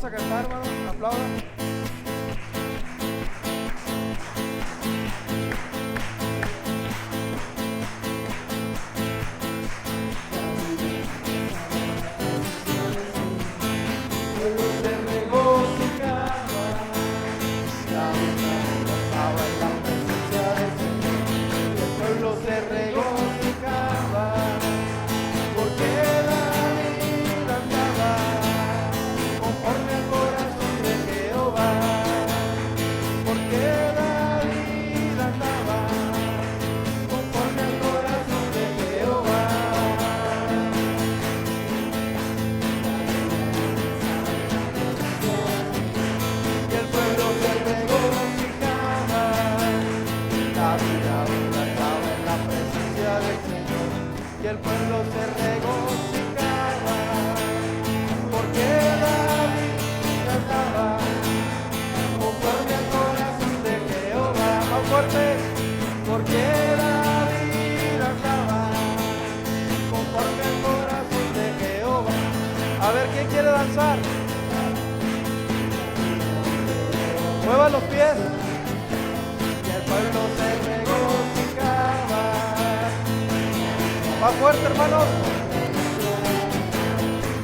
Vamos a cantar, hermano. Aplaudan. El pueblo se regocijaba, porque David cantaba conforme al corazón de Jehová. Más fuerte, porque David andaba conforme al corazón de Jehová. A ver, ¿quién quiere danzar? Mueva los pies. Y el pueblo se regocijaba. Más fuerte, hermanos.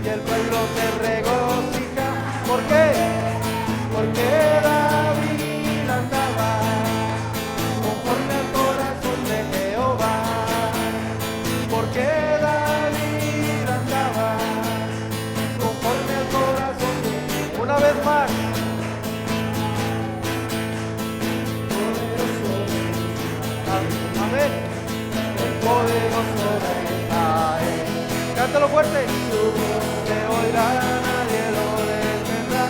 Y el pueblo se regocija. ¿Por qué? Porque David andaba conforme al corazón de Jehová. Porque David andaba conforme al corazón de Jehová. Una vez más. Amén. Poderoso de Israel. Cántalo fuerte. Su voz se oirá, nadie lo detendrá.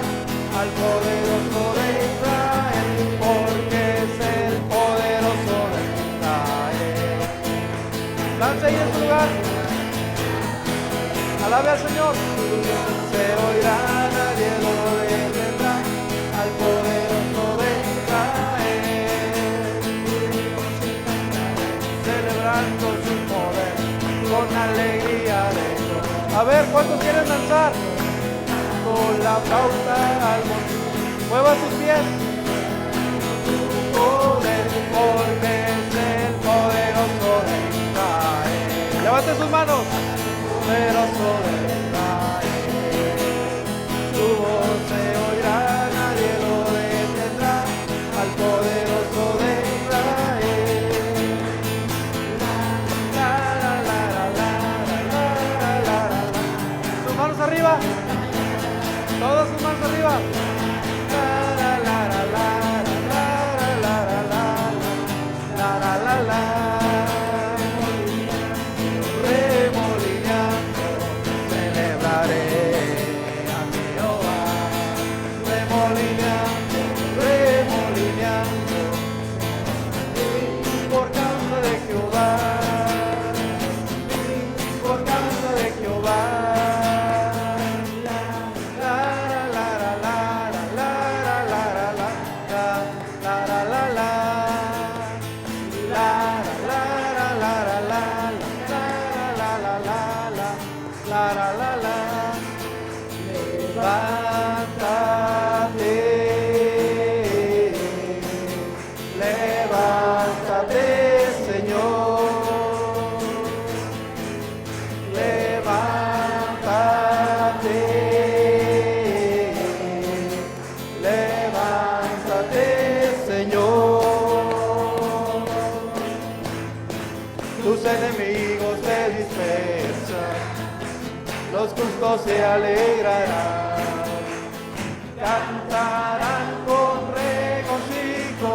Al poderoso de Israel, porque es el poderoso de Israel. Lance ahí en su lugar. Alabe al Señor. Su voz se oirá, nadie lo detendrá. Al poderoso de Israel, celebrando su poder con alegría de Dios. A ver, ¿cuántos quieren danzar? Con la flauta al monte. Mueva sus pies. Poder, porque es el poderoso de Israel. Levante sus manos. Poderoso de Israel. Su voz se oirá, nadie lo detendrá. Al poderoso de Israel. Sus manos arriba. Todas sus manos arriba. Remolineando, celebraré a Jehová. Remolineando, remolineando, por causa de Jehová. Por causa de Jehová. Levántate, Señor. Levántate, levántate, Señor. Tus enemigos se dispersan, los justos se alegrarán, cantarán con regocijo,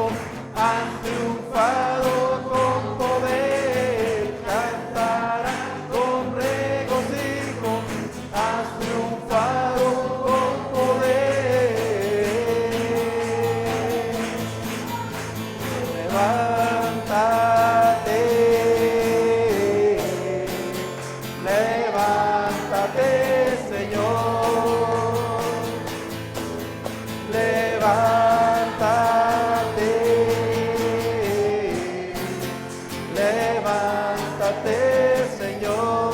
han triunfado con poder. Cantarán con regocijo, has triunfado con poder. Levántate, levántate, Señor. Levántate, levántate, Señor.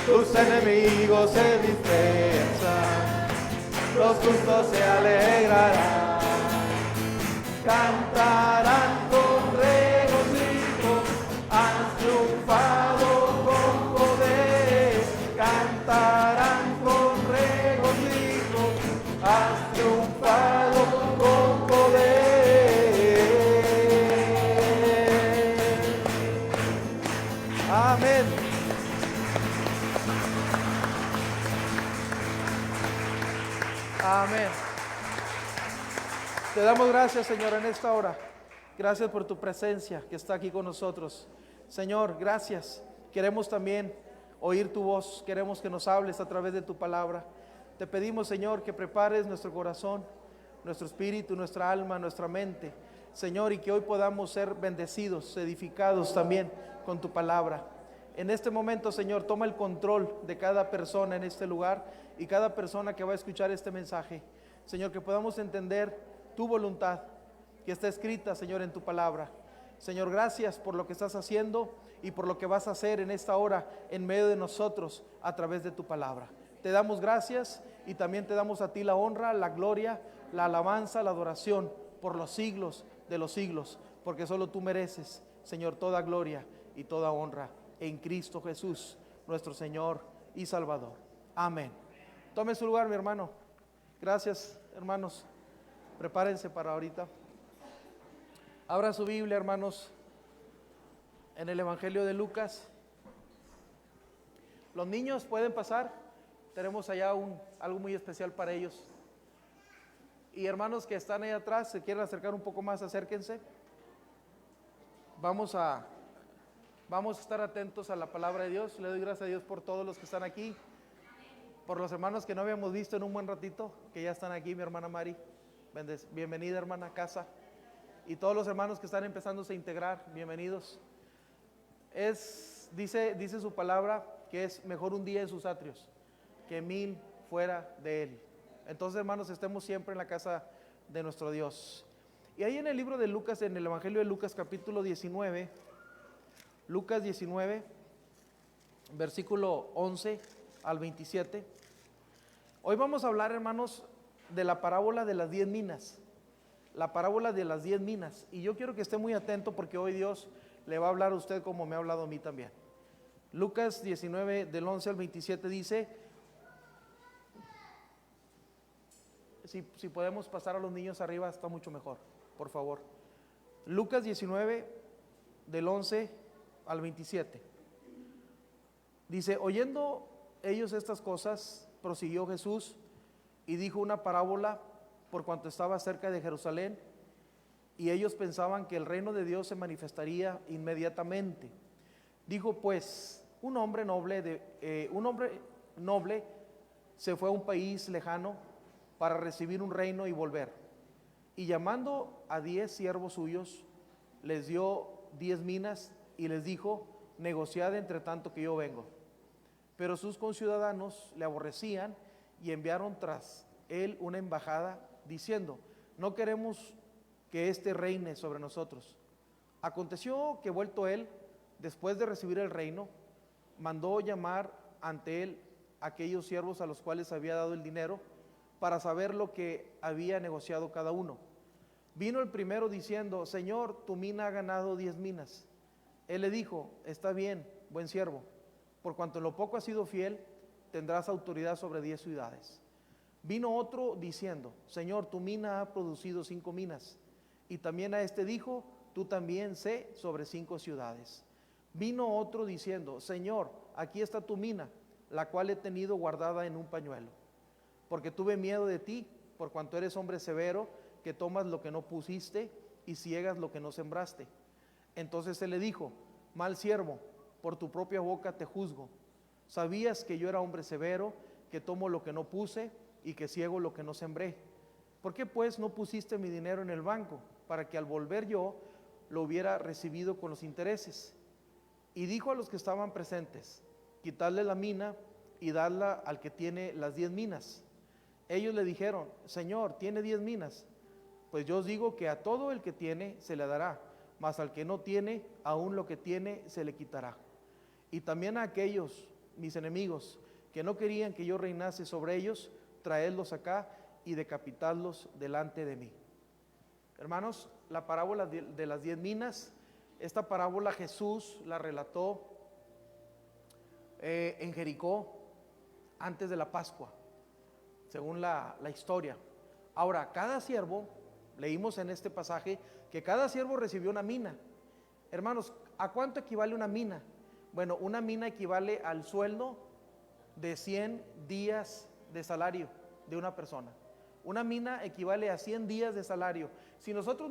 Tus enemigos se justo se alegrará. Cantarán con regocijo, has triunfado con poder. Cantarán con regocijo, has triunfado con poder. Amén. Amén. Te damos gracias, Señor, en esta hora. Gracias por tu presencia que está aquí con nosotros. Señor, gracias. Queremos también oír tu voz. Queremos que nos hables a través de tu palabra. Te pedimos, Señor, que prepares nuestro corazón, nuestro espíritu, nuestra alma, nuestra mente, Señor, y que hoy podamos ser bendecidos, edificados también con tu palabra. En este momento, Señor, toma el control de cada persona en este lugar y cada persona que va a escuchar este mensaje. Señor, que podamos entender tu voluntad que está escrita, Señor, en tu palabra. Señor, gracias por lo que estás haciendo y por lo que vas a hacer en esta hora en medio de nosotros a través de tu palabra. Te damos gracias y también te damos a ti la honra, la gloria, la alabanza, la adoración por los siglos de los siglos, porque solo tú mereces, Señor, toda gloria y toda honra en Cristo Jesús, nuestro Señor y Salvador. Amén. Tome su lugar, mi hermano. Gracias, hermanos. Prepárense para ahorita. Abra su Biblia, hermanos, en el Evangelio de Lucas. Los niños pueden pasar. Tenemos allá algo muy especial para ellos. Y hermanos que están ahí atrás, se quieren acercar un poco más, acérquense. Vamos a estar atentos a la palabra de Dios. Le doy gracias a Dios por todos los que están aquí, por los hermanos que no habíamos visto en un buen ratito, que ya están aquí. Mi hermana Mari, bienvenida, hermana, a casa. Y todos los hermanos que están empezándose a integrar, bienvenidos. Dice su palabra que es mejor un día en sus atrios que 1000 fuera de él. Entonces, hermanos, estemos siempre en la casa de nuestro Dios. Y ahí en el libro de Lucas, en el Evangelio de Lucas, capítulo 19, Lucas 19, versículo 11 al 27. Hoy vamos a hablar, hermanos, de la parábola de las 10 minas. La parábola de las 10 minas. Y yo quiero que esté muy atento porque hoy Dios le va a hablar a usted como me ha hablado a mí también. Lucas 19, del 11 al 27 dice, si podemos pasar a los niños arriba, está mucho mejor, por favor. Lucas 19, del 11 al 27. Dice, oyendo ellos estas cosas, prosiguió Jesús y dijo una parábola por cuanto estaba cerca de Jerusalén, y ellos pensaban que el reino de Dios se manifestaría inmediatamente. Dijo pues, un hombre noble se fue a un país lejano para recibir un reino y volver. Y llamando a 10 siervos suyos, les dio 10 minas y les dijo, negociad entre tanto que yo vengo. Pero sus conciudadanos le aborrecían y enviaron tras él una embajada diciendo, no queremos que éste reine sobre nosotros. Aconteció que vuelto él, después de recibir el reino, mandó llamar ante él aquellos siervos a los cuales había dado el dinero para saber lo que había negociado cada uno. Vino el primero diciendo, Señor, tu mina ha ganado 10 minas. Él le dijo, está bien, buen siervo, por cuanto en lo poco has sido fiel, tendrás autoridad sobre 10 ciudades. Vino otro diciendo, Señor, tu mina ha producido 5 minas. Y también a este dijo, tú también sé sobre 5 ciudades. Vino otro diciendo, Señor, aquí está tu mina, la cual he tenido guardada en un pañuelo. Porque tuve miedo de ti, por cuanto eres hombre severo, que tomas lo que no pusiste y ciegas lo que no sembraste. Entonces él le dijo, mal siervo, por tu propia boca te juzgo. Sabías que yo era hombre severo, que tomo lo que no puse y que ciego lo que no sembré. ¿Por qué pues no pusiste mi dinero en el banco, para que al volver yo lo hubiera recibido con los intereses? Y dijo a los que estaban presentes, quitadle la mina y dadla al que tiene las 10 minas. Ellos le dijeron, Señor, ¿tiene 10 minas? Pues yo os digo que a todo el que tiene se le dará, mas al que no tiene, aún lo que tiene se le quitará. Y también a aquellos, mis enemigos, que no querían que yo reinase sobre ellos, traedlos acá y decapitadlos delante de mí. Hermanos, la parábola de las 10 minas, esta parábola Jesús la relató en Jericó antes de la Pascua, según la historia. Ahora, cada siervo, leímos en este pasaje que cada siervo recibió una mina. Hermanos, ¿a cuánto equivale una mina? Bueno, una mina equivale al sueldo de 100 días de salario de una persona. Una mina equivale a 100 días de salario. Si nosotros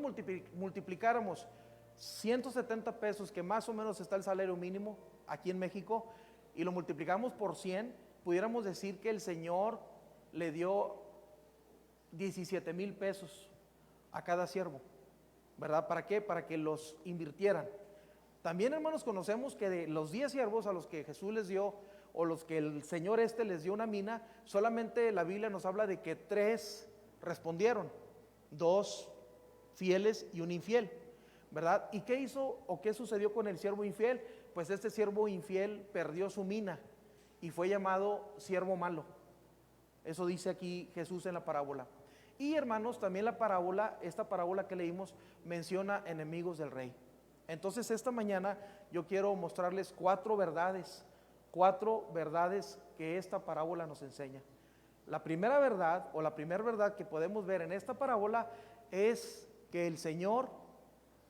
multiplicáramos 170 pesos, que más o menos está el salario mínimo aquí en México, y lo multiplicamos por 100, pudiéramos decir que el Señor le dio 17,000 pesos a cada siervo, ¿verdad? ¿Para qué? Para que los invirtieran. También, hermanos, conocemos que de los 10 siervos a los que Jesús les dio, o los que el Señor les dio una mina, solamente la Biblia nos habla de que 3 respondieron, 2 fieles y un infiel, ¿verdad? ¿Y qué hizo o qué sucedió con el siervo infiel? Pues este siervo infiel perdió su mina y fue llamado siervo malo. Eso dice aquí Jesús en la parábola. Y, hermanos, también esta parábola que leímos menciona enemigos del rey. Entonces, esta mañana yo quiero mostrarles 4 verdades que esta parábola nos enseña. La primera verdad que podemos ver en esta parábola es que el Señor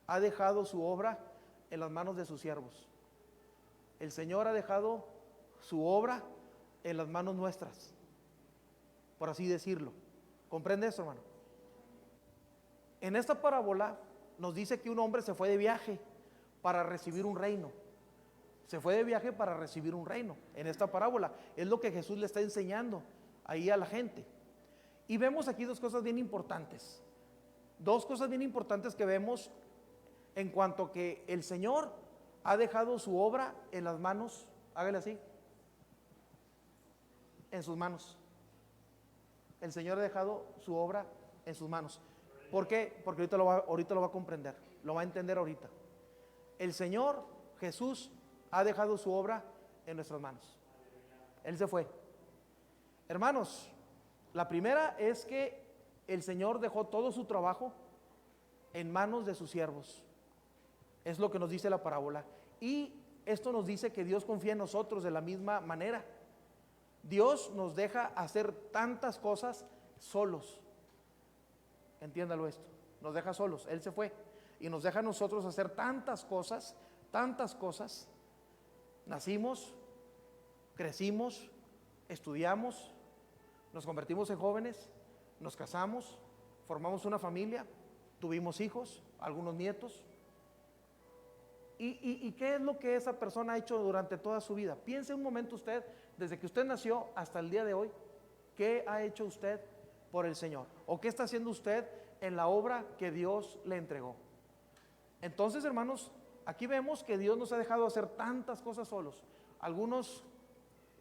ha dejado su obra en las manos de sus siervos. El Señor ha dejado su obra en las manos nuestras, por así decirlo. ¿Comprende eso, hermano? En esta parábola nos dice que un hombre se fue de viaje para recibir un reino. Se fue de viaje para recibir un reino. En esta parábola es lo que Jesús le está enseñando ahí a la gente. Y vemos aquí 2 cosas bien importantes. 2 cosas bien importantes que vemos en cuanto que el Señor ha dejado su obra en las manos, hágale así, en sus manos. El Señor ha dejado su obra en sus manos. ¿Por qué? Porque ahorita lo va a comprender, lo va a entender ahorita. El Señor Jesús ha dejado su obra en nuestras manos. Él se fue. Hermanos, la primera es que el Señor dejó todo su trabajo en manos de sus siervos. Es lo que nos dice la parábola. Y esto nos dice que Dios confía en nosotros de la misma manera. Dios nos deja hacer tantas cosas solos. Entiéndalo esto. Nos deja solos. Él se fue. Y nos deja a nosotros hacer tantas cosas. Nacimos, crecimos, estudiamos, nos convertimos en jóvenes, nos casamos, formamos una familia, tuvimos hijos, algunos nietos. ¿Y qué es lo que esa persona ha hecho durante toda su vida? Piense un momento usted, desde que usted nació hasta el día de hoy, ¿qué ha hecho usted por el Señor? ¿O qué está haciendo usted en la obra que Dios le entregó? Entonces, hermanos, aquí vemos que Dios nos ha dejado hacer tantas cosas solos. Algunos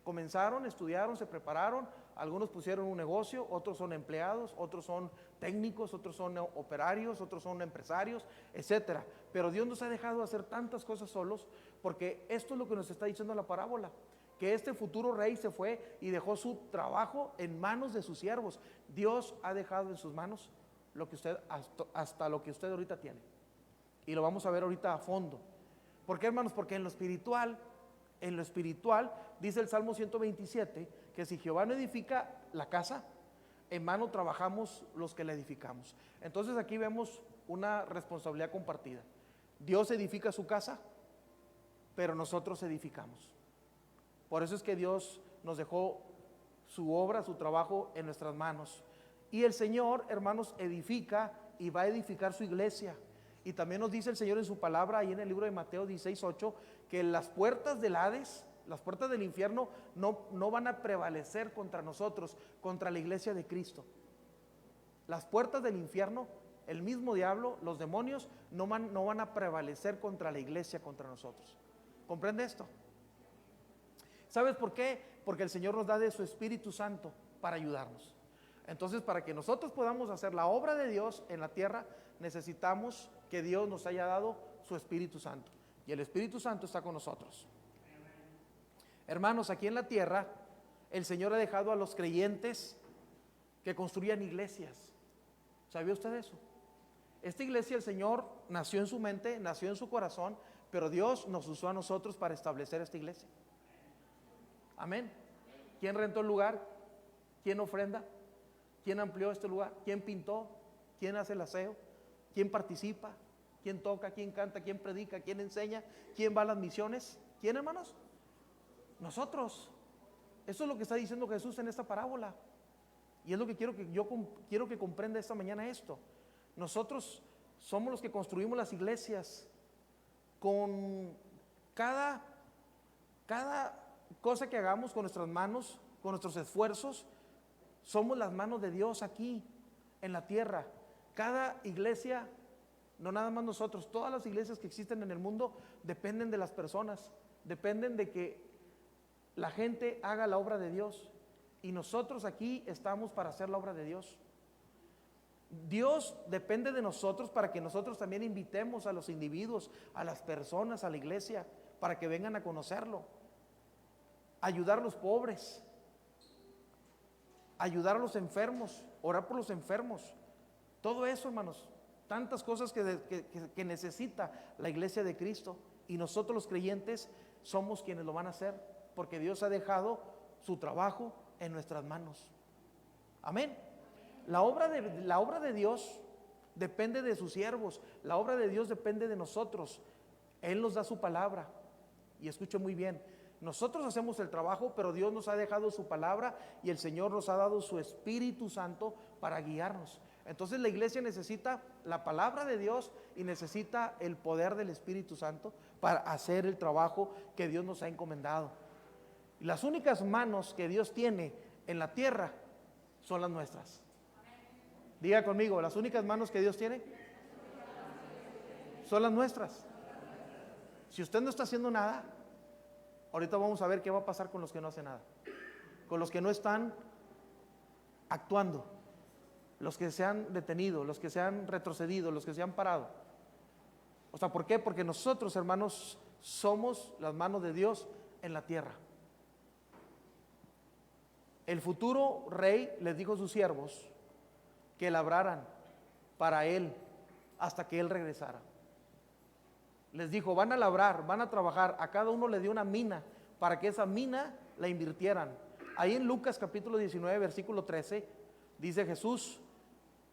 comenzaron, estudiaron, se prepararon, algunos pusieron un negocio, otros son empleados, otros son técnicos, otros son operarios, otros son empresarios, etcétera. Pero Dios nos ha dejado hacer tantas cosas solos, porque esto es lo que nos está diciendo la parábola, que este futuro rey se fue y dejó su trabajo en manos de sus siervos. Dios ha dejado en sus manos lo que usted, hasta lo que usted ahorita tiene. Y lo vamos a ver ahorita a fondo. ¿Por qué, hermanos? Porque en lo espiritual, dice el Salmo 127, que si Jehová no edifica la casa, en vano trabajamos los que la edificamos. Entonces aquí vemos una responsabilidad compartida. Dios edifica su casa, pero nosotros edificamos. Por eso es que Dios nos dejó su obra, su trabajo en nuestras manos. Y el Señor, hermanos, edifica y va a edificar su iglesia. Y también nos dice el Señor en su palabra, ahí en el libro de Mateo 16:8, que las puertas del Hades, las puertas del infierno, no van a prevalecer contra nosotros, contra la iglesia de Cristo. Las puertas del infierno, el mismo diablo, los demonios, no van a prevalecer contra la iglesia, contra nosotros. ¿Comprende esto? ¿Sabes por qué? Porque el Señor nos da de su Espíritu Santo para ayudarnos. Entonces, para que nosotros podamos hacer la obra de Dios en la tierra, necesitamos que Dios nos haya dado su Espíritu Santo. Y el Espíritu Santo está con nosotros. Hermanos, aquí en la tierra, el Señor ha dejado a los creyentes que construían iglesias. ¿Sabía usted eso? Esta iglesia el Señor nació en su mente, nació en su corazón, pero Dios nos usó a nosotros para establecer esta iglesia. Amén. ¿Quién rentó el lugar? ¿Quién ofrenda? ¿Quién amplió este lugar? ¿Quién pintó? ¿Quién hace el aseo? ¿Quién participa? ¿Quién toca? ¿Quién canta? ¿Quién predica? ¿Quién enseña? ¿Quién va a las misiones? ¿Quién, hermanos? Nosotros. Eso es lo que está diciendo Jesús en esta parábola. Y es lo que quiero que comprenda esta mañana esto. Nosotros somos los que construimos las iglesias con cada cosa que hagamos con nuestras manos, con nuestros esfuerzos. Somos las manos de Dios aquí en la tierra. Cada iglesia, no nada más nosotros, todas las iglesias que existen en el mundo dependen de las personas, dependen de que la gente haga la obra de Dios. Y nosotros aquí estamos para hacer la obra de Dios. Dios depende de nosotros para que nosotros también invitemos a los individuos, a las personas, a la iglesia, para que vengan a conocerlo. Ayudar a los pobres, ayudar a los enfermos, orar por los enfermos. Todo eso, hermanos, tantas cosas que necesita la iglesia de Cristo. Y nosotros los creyentes somos quienes lo van a hacer, porque Dios ha dejado su trabajo en nuestras manos. Amén. La obra de Dios depende de sus siervos. La obra de Dios depende de nosotros. Él nos da su palabra. Y escuche muy bien, nosotros hacemos el trabajo, pero Dios nos ha dejado su palabra y el Señor nos ha dado su Espíritu Santo para guiarnos. Entonces la iglesia necesita la palabra de Dios y necesita el poder del Espíritu Santo para hacer el trabajo que Dios nos ha encomendado. Y las únicas manos que Dios tiene en la tierra son las nuestras. Diga conmigo, las únicas manos que Dios tiene son las nuestras. Si usted no está haciendo nada, ahorita vamos a ver qué va a pasar con los que no hacen nada, con los que no están actuando, los que se han detenido, los que se han retrocedido, los que se han parado. O sea, ¿por qué? Porque nosotros, hermanos, somos las manos de Dios en la tierra. El futuro rey les dijo a sus siervos que labraran para él hasta que él regresara. Les dijo, van a labrar, van a trabajar, a cada uno le dio una mina para que esa mina la invirtieran. Ahí en Lucas capítulo 19 versículo 13 dice Jesús,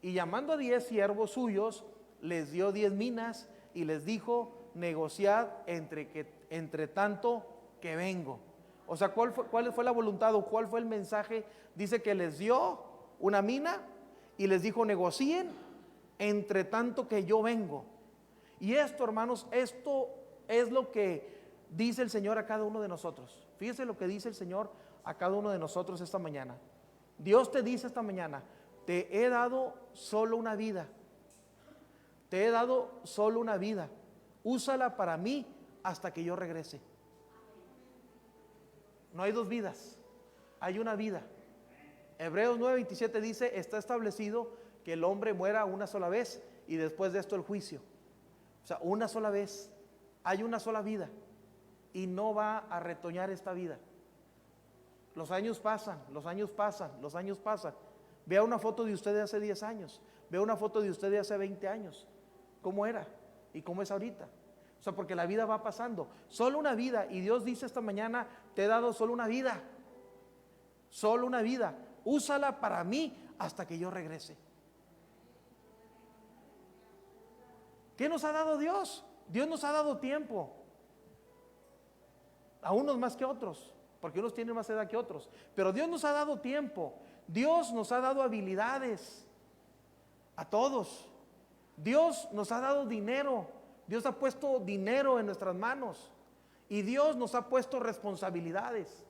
y llamando a 10 siervos suyos, les dio 10 minas y les dijo, negociad entre tanto que vengo. O sea, ¿cuál fue la voluntad o cuál fue el mensaje? Dice que les dio una mina y les dijo, negocien entre tanto que yo vengo. Y esto, hermanos, esto es lo que dice el Señor a cada uno de nosotros. Fíjese lo que dice el Señor a cada uno de nosotros esta mañana. Dios te dice esta mañana, te he dado solo una vida. Te he dado solo una vida. Úsala para mí hasta que yo regrese. No hay dos vidas, hay una vida. Hebreos 9:27 dice, está establecido que el hombre muera una sola vez y después de esto el juicio. O sea, una sola vez, hay una sola vida y no va a retoñar esta vida. Los años pasan, los años pasan, los años pasan. Vea una foto de usted de hace 10 años, vea una foto de usted de hace 20 años, cómo era y cómo es ahorita. O sea, porque la vida va pasando, solo una vida, y Dios dice esta mañana, te he dado solo una vida, úsala para mí hasta que yo regrese. ¿Qué nos ha dado Dios? Dios nos ha dado tiempo, a unos más que otros, porque unos tienen más edad que otros, pero Dios nos ha dado tiempo, Dios nos ha dado habilidades, a todos, Dios nos ha dado dinero, Dios ha puesto dinero en nuestras manos y Dios nos ha puesto responsabilidades.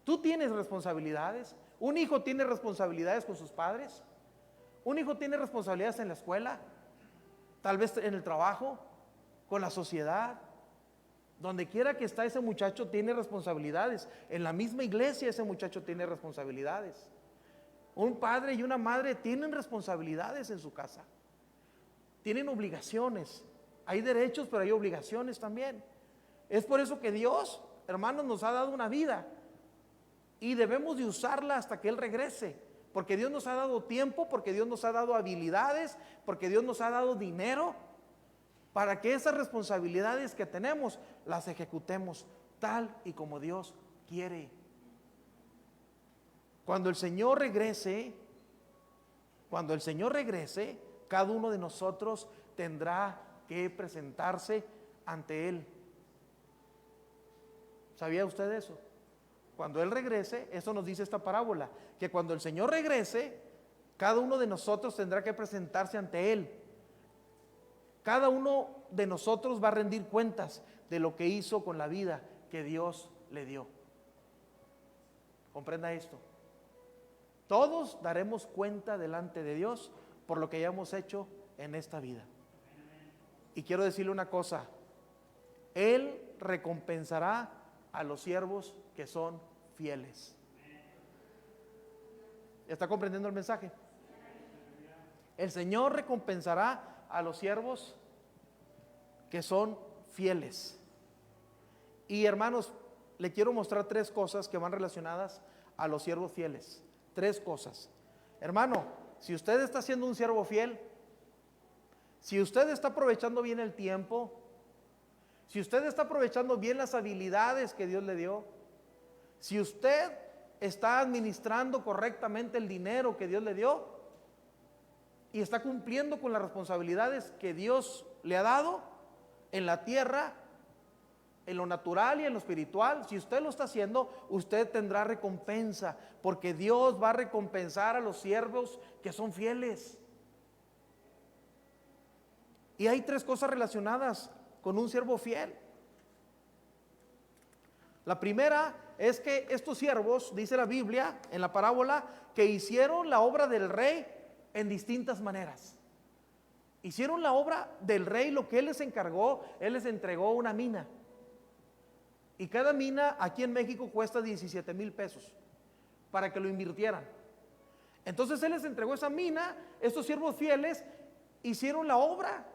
Tú tienes responsabilidades. Un hijo tiene responsabilidades con sus padres. Un hijo tiene responsabilidades en la escuela, tal vez en el trabajo, con la sociedad. Donde quiera que está ese muchacho tiene responsabilidades. En la misma iglesia ese muchacho tiene responsabilidades. Un padre y una madre tienen responsabilidades en su casa. Tienen obligaciones. Hay derechos, pero hay obligaciones también. Es por eso que Dios, hermanos, nos ha dado una vida y debemos de usarla hasta que Él regrese, porque Dios nos ha dado tiempo, porque Dios nos ha dado habilidades, porque Dios nos ha dado dinero, para que esas responsabilidades que tenemos las ejecutemos tal y como Dios quiere. Cuando el Señor regrese, cada uno de nosotros tendrá que presentarse ante Él. ¿Sabía usted eso? Cuando Él regrese, eso nos dice esta parábola, que cuando el Señor regrese, cada uno de nosotros tendrá que presentarse ante Él. Cada uno de nosotros va a rendir cuentas de lo que hizo con la vida que Dios le dio. Comprenda esto. Todos daremos cuenta delante de Dios por lo que hayamos hecho en esta vida. Y quiero decirle una cosa: Él recompensará a los siervos que son fieles. ¿Está comprendiendo el mensaje? El Señor recompensará a los siervos que son fieles. Y hermanos, le quiero mostrar 3 cosas que van relacionadas a los siervos fieles. 3 cosas. Hermano, si usted está siendo un siervo fiel, si usted está aprovechando bien el tiempo, si usted está aprovechando bien las habilidades que Dios le dio, si usted está administrando correctamente el dinero que Dios le dio y está cumpliendo con las responsabilidades que Dios le ha dado en la tierra, en lo natural y en lo espiritual, si usted lo está haciendo, usted tendrá recompensa, porque Dios va a recompensar a los siervos que son fieles. Y hay 3 cosas relacionadas con un siervo fiel. La primera es que estos siervos, dice la Biblia en la parábola, que hicieron la obra del rey en distintas maneras. Hicieron la obra del rey, lo que él les encargó. Él les entregó una mina, y cada mina aquí en México cuesta 17,000 pesos para que lo invirtieran. Entonces él les entregó esa mina. Estos siervos fieles hicieron la obra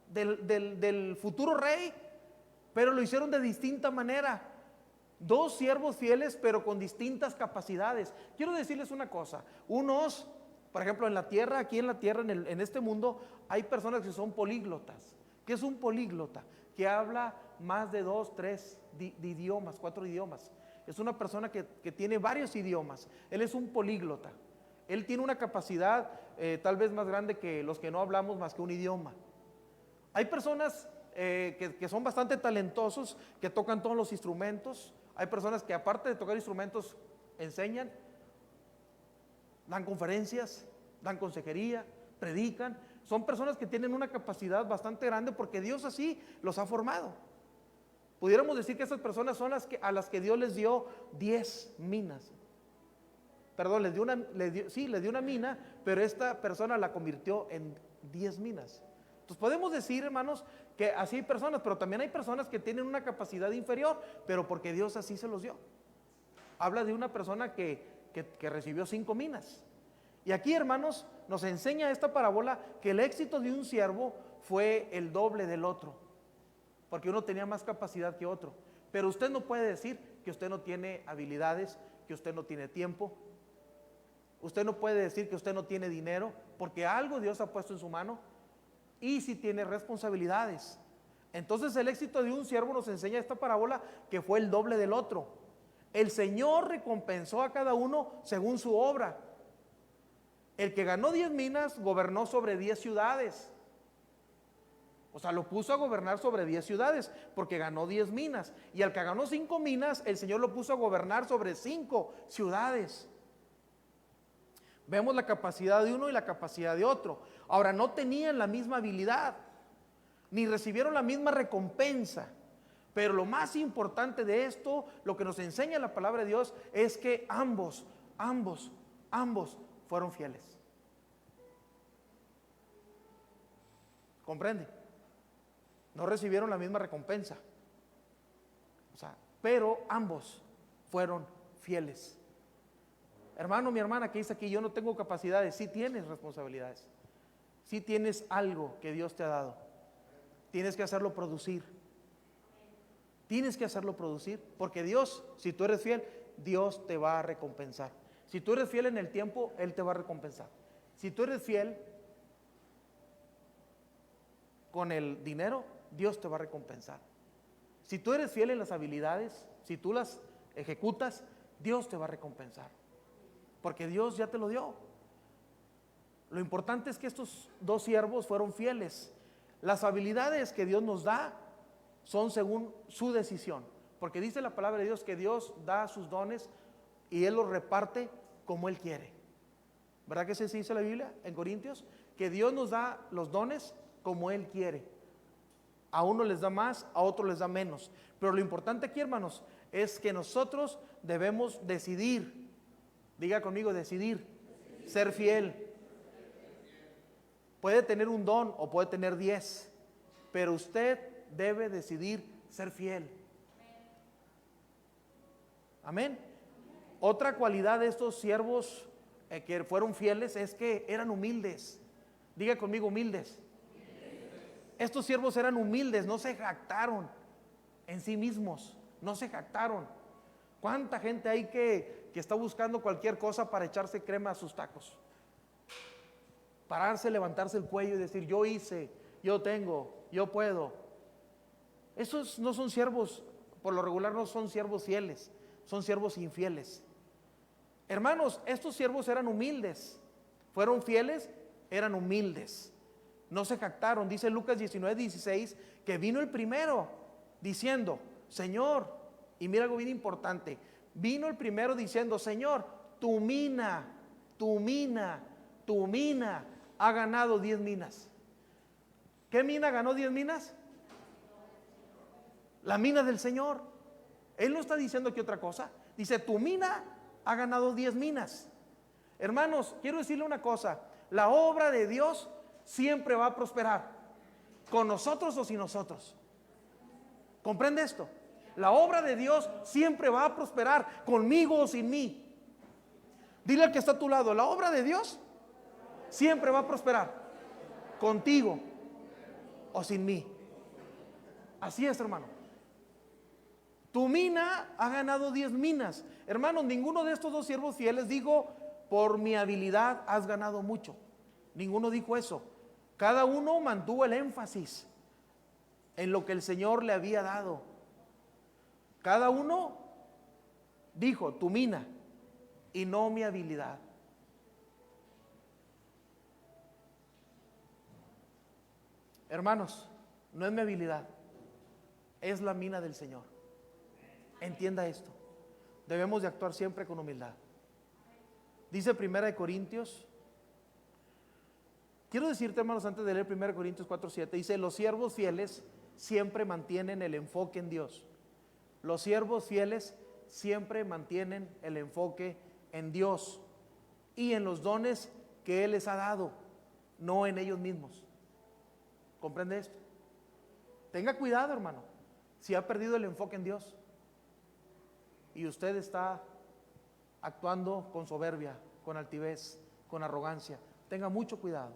del futuro rey, pero lo hicieron de distinta manera. 2 siervos fieles, pero con distintas capacidades. Quiero decirles una cosa: unos, por ejemplo, en la tierra, aquí en la tierra, en este mundo, hay personas que son políglotas. ¿Qué es un políglota? Que habla más de 2, 3 idiomas, 4 idiomas. Es una persona que tiene varios idiomas. Él es un políglota. Él tiene una capacidad tal vez más grande que los que no hablamos más que un idioma. Hay personas que son bastante talentosos, que tocan todos los instrumentos. Hay personas que, aparte de tocar instrumentos, enseñan, dan conferencias, dan consejería, predican. Son personas que tienen una capacidad bastante grande porque Dios así los ha formado. Pudiéramos decir que esas personas son a las que Dios les dio 10 minas. Perdón, le dio una mina, pero esta persona la convirtió en 10 minas. Entonces podemos decir, hermanos, que así hay personas, pero también hay personas que tienen una capacidad inferior, pero porque Dios así se los dio. Habla de una persona que recibió 5 minas. Y aquí, hermanos, nos enseña esta parábola que el éxito de un siervo fue el doble del otro, porque uno tenía más capacidad que otro. Pero usted no puede decir que usted no tiene habilidades, que usted no tiene tiempo. Usted no puede decir que usted no tiene dinero, porque algo Dios ha puesto en su mano. Y si tiene responsabilidades. Entonces el éxito de un siervo, nos enseña esta parábola, que fue el doble del otro. El Señor recompensó a cada uno según su obra. El que ganó 10 minas gobernó sobre 10 ciudades. O sea, lo puso a gobernar sobre 10 ciudades porque ganó 10 minas. Y al que ganó 5 minas, el Señor lo puso a gobernar sobre 5 ciudades. Vemos la capacidad de uno y la capacidad de otro. Ahora, no tenían la misma habilidad, ni recibieron la misma recompensa. Pero lo más importante de esto, lo que nos enseña la palabra de Dios, es que ambos fueron fieles. ¿Comprende? No recibieron la misma recompensa. O sea, pero ambos fueron fieles. Hermano, mi hermana que dice aquí, yo no tengo capacidades. Sí tienes responsabilidades. Sí tienes algo que Dios te ha dado. Tienes que hacerlo producir. Tienes que hacerlo producir, porque Dios, si tú eres fiel, Dios te va a recompensar. Si tú eres fiel en el tiempo, Él te va a recompensar. Si tú eres fiel con el dinero, Dios te va a recompensar. Si tú eres fiel en las habilidades, si tú las ejecutas, Dios te va a recompensar. Porque Dios ya te lo dio. Lo importante es que estos dos siervos fueron fieles. Las habilidades que Dios nos da son según su decisión. Porque dice la palabra de Dios que Dios da sus dones y Él los reparte como Él quiere. ¿Verdad que se dice la Biblia en Corintios? Que Dios nos da los dones como Él quiere. A uno les da más, a otro les da menos. Pero lo importante aquí, hermanos, es que nosotros debemos decidir. Diga conmigo, decidir. Ser fiel. Puede tener un don o puede tener 10, pero usted debe decidir ser fiel. Amén. Otra cualidad de estos siervos que fueron fieles es que eran humildes. Diga conmigo, humildes. Estos siervos eran humildes, no se jactaron en sí mismos, no se jactaron. ¿Cuánta gente hay que está buscando cualquier cosa para echarse crema a sus tacos? Pararse, levantarse el cuello y decir, yo hice, yo tengo, yo puedo. Esos no son siervos, por lo regular no son siervos fieles, son siervos infieles. Hermanos, estos siervos eran humildes, fueron fieles, eran humildes. No se jactaron. Dice Lucas 19:16 que vino el primero diciendo, Señor, y mira algo bien importante, vino el primero diciendo, Señor, tu mina ha ganado 10 minas. ¿Qué mina ganó 10 minas? La mina del Señor. Él no está diciendo aquí otra cosa. Dice, tu mina ha ganado 10 minas. Hermanos, quiero decirle una cosa, la obra de Dios siempre va a prosperar, con nosotros o sin nosotros. ¿Comprende esto? La obra de Dios siempre va a prosperar, conmigo o sin mí. Dile al que está a tu lado, la obra de Dios siempre va a prosperar, contigo o sin mí. Así es, hermano. Tu mina ha ganado 10 minas. Hermanos, ninguno de estos dos siervos fieles dijo, por mi habilidad has ganado mucho. Ninguno dijo eso. Cada uno mantuvo el énfasis en lo que el Señor le había dado. Cada uno dijo, tu mina, y no mi habilidad. Hermanos, no es mi habilidad, es la mina del Señor. Entienda esto. Debemos de actuar siempre con humildad. Dice 1 Corintios. Quiero decirte, hermanos, antes de leer 1 Corintios 4:7, dice, los siervos fieles siempre mantienen el enfoque en Dios. Los siervos fieles siempre mantienen el enfoque en Dios y en los dones que Él les ha dado, no en ellos mismos. ¿Comprende esto? Tenga cuidado, hermano, si ha perdido el enfoque en Dios y usted está actuando con soberbia, con altivez, con arrogancia. Tenga mucho cuidado,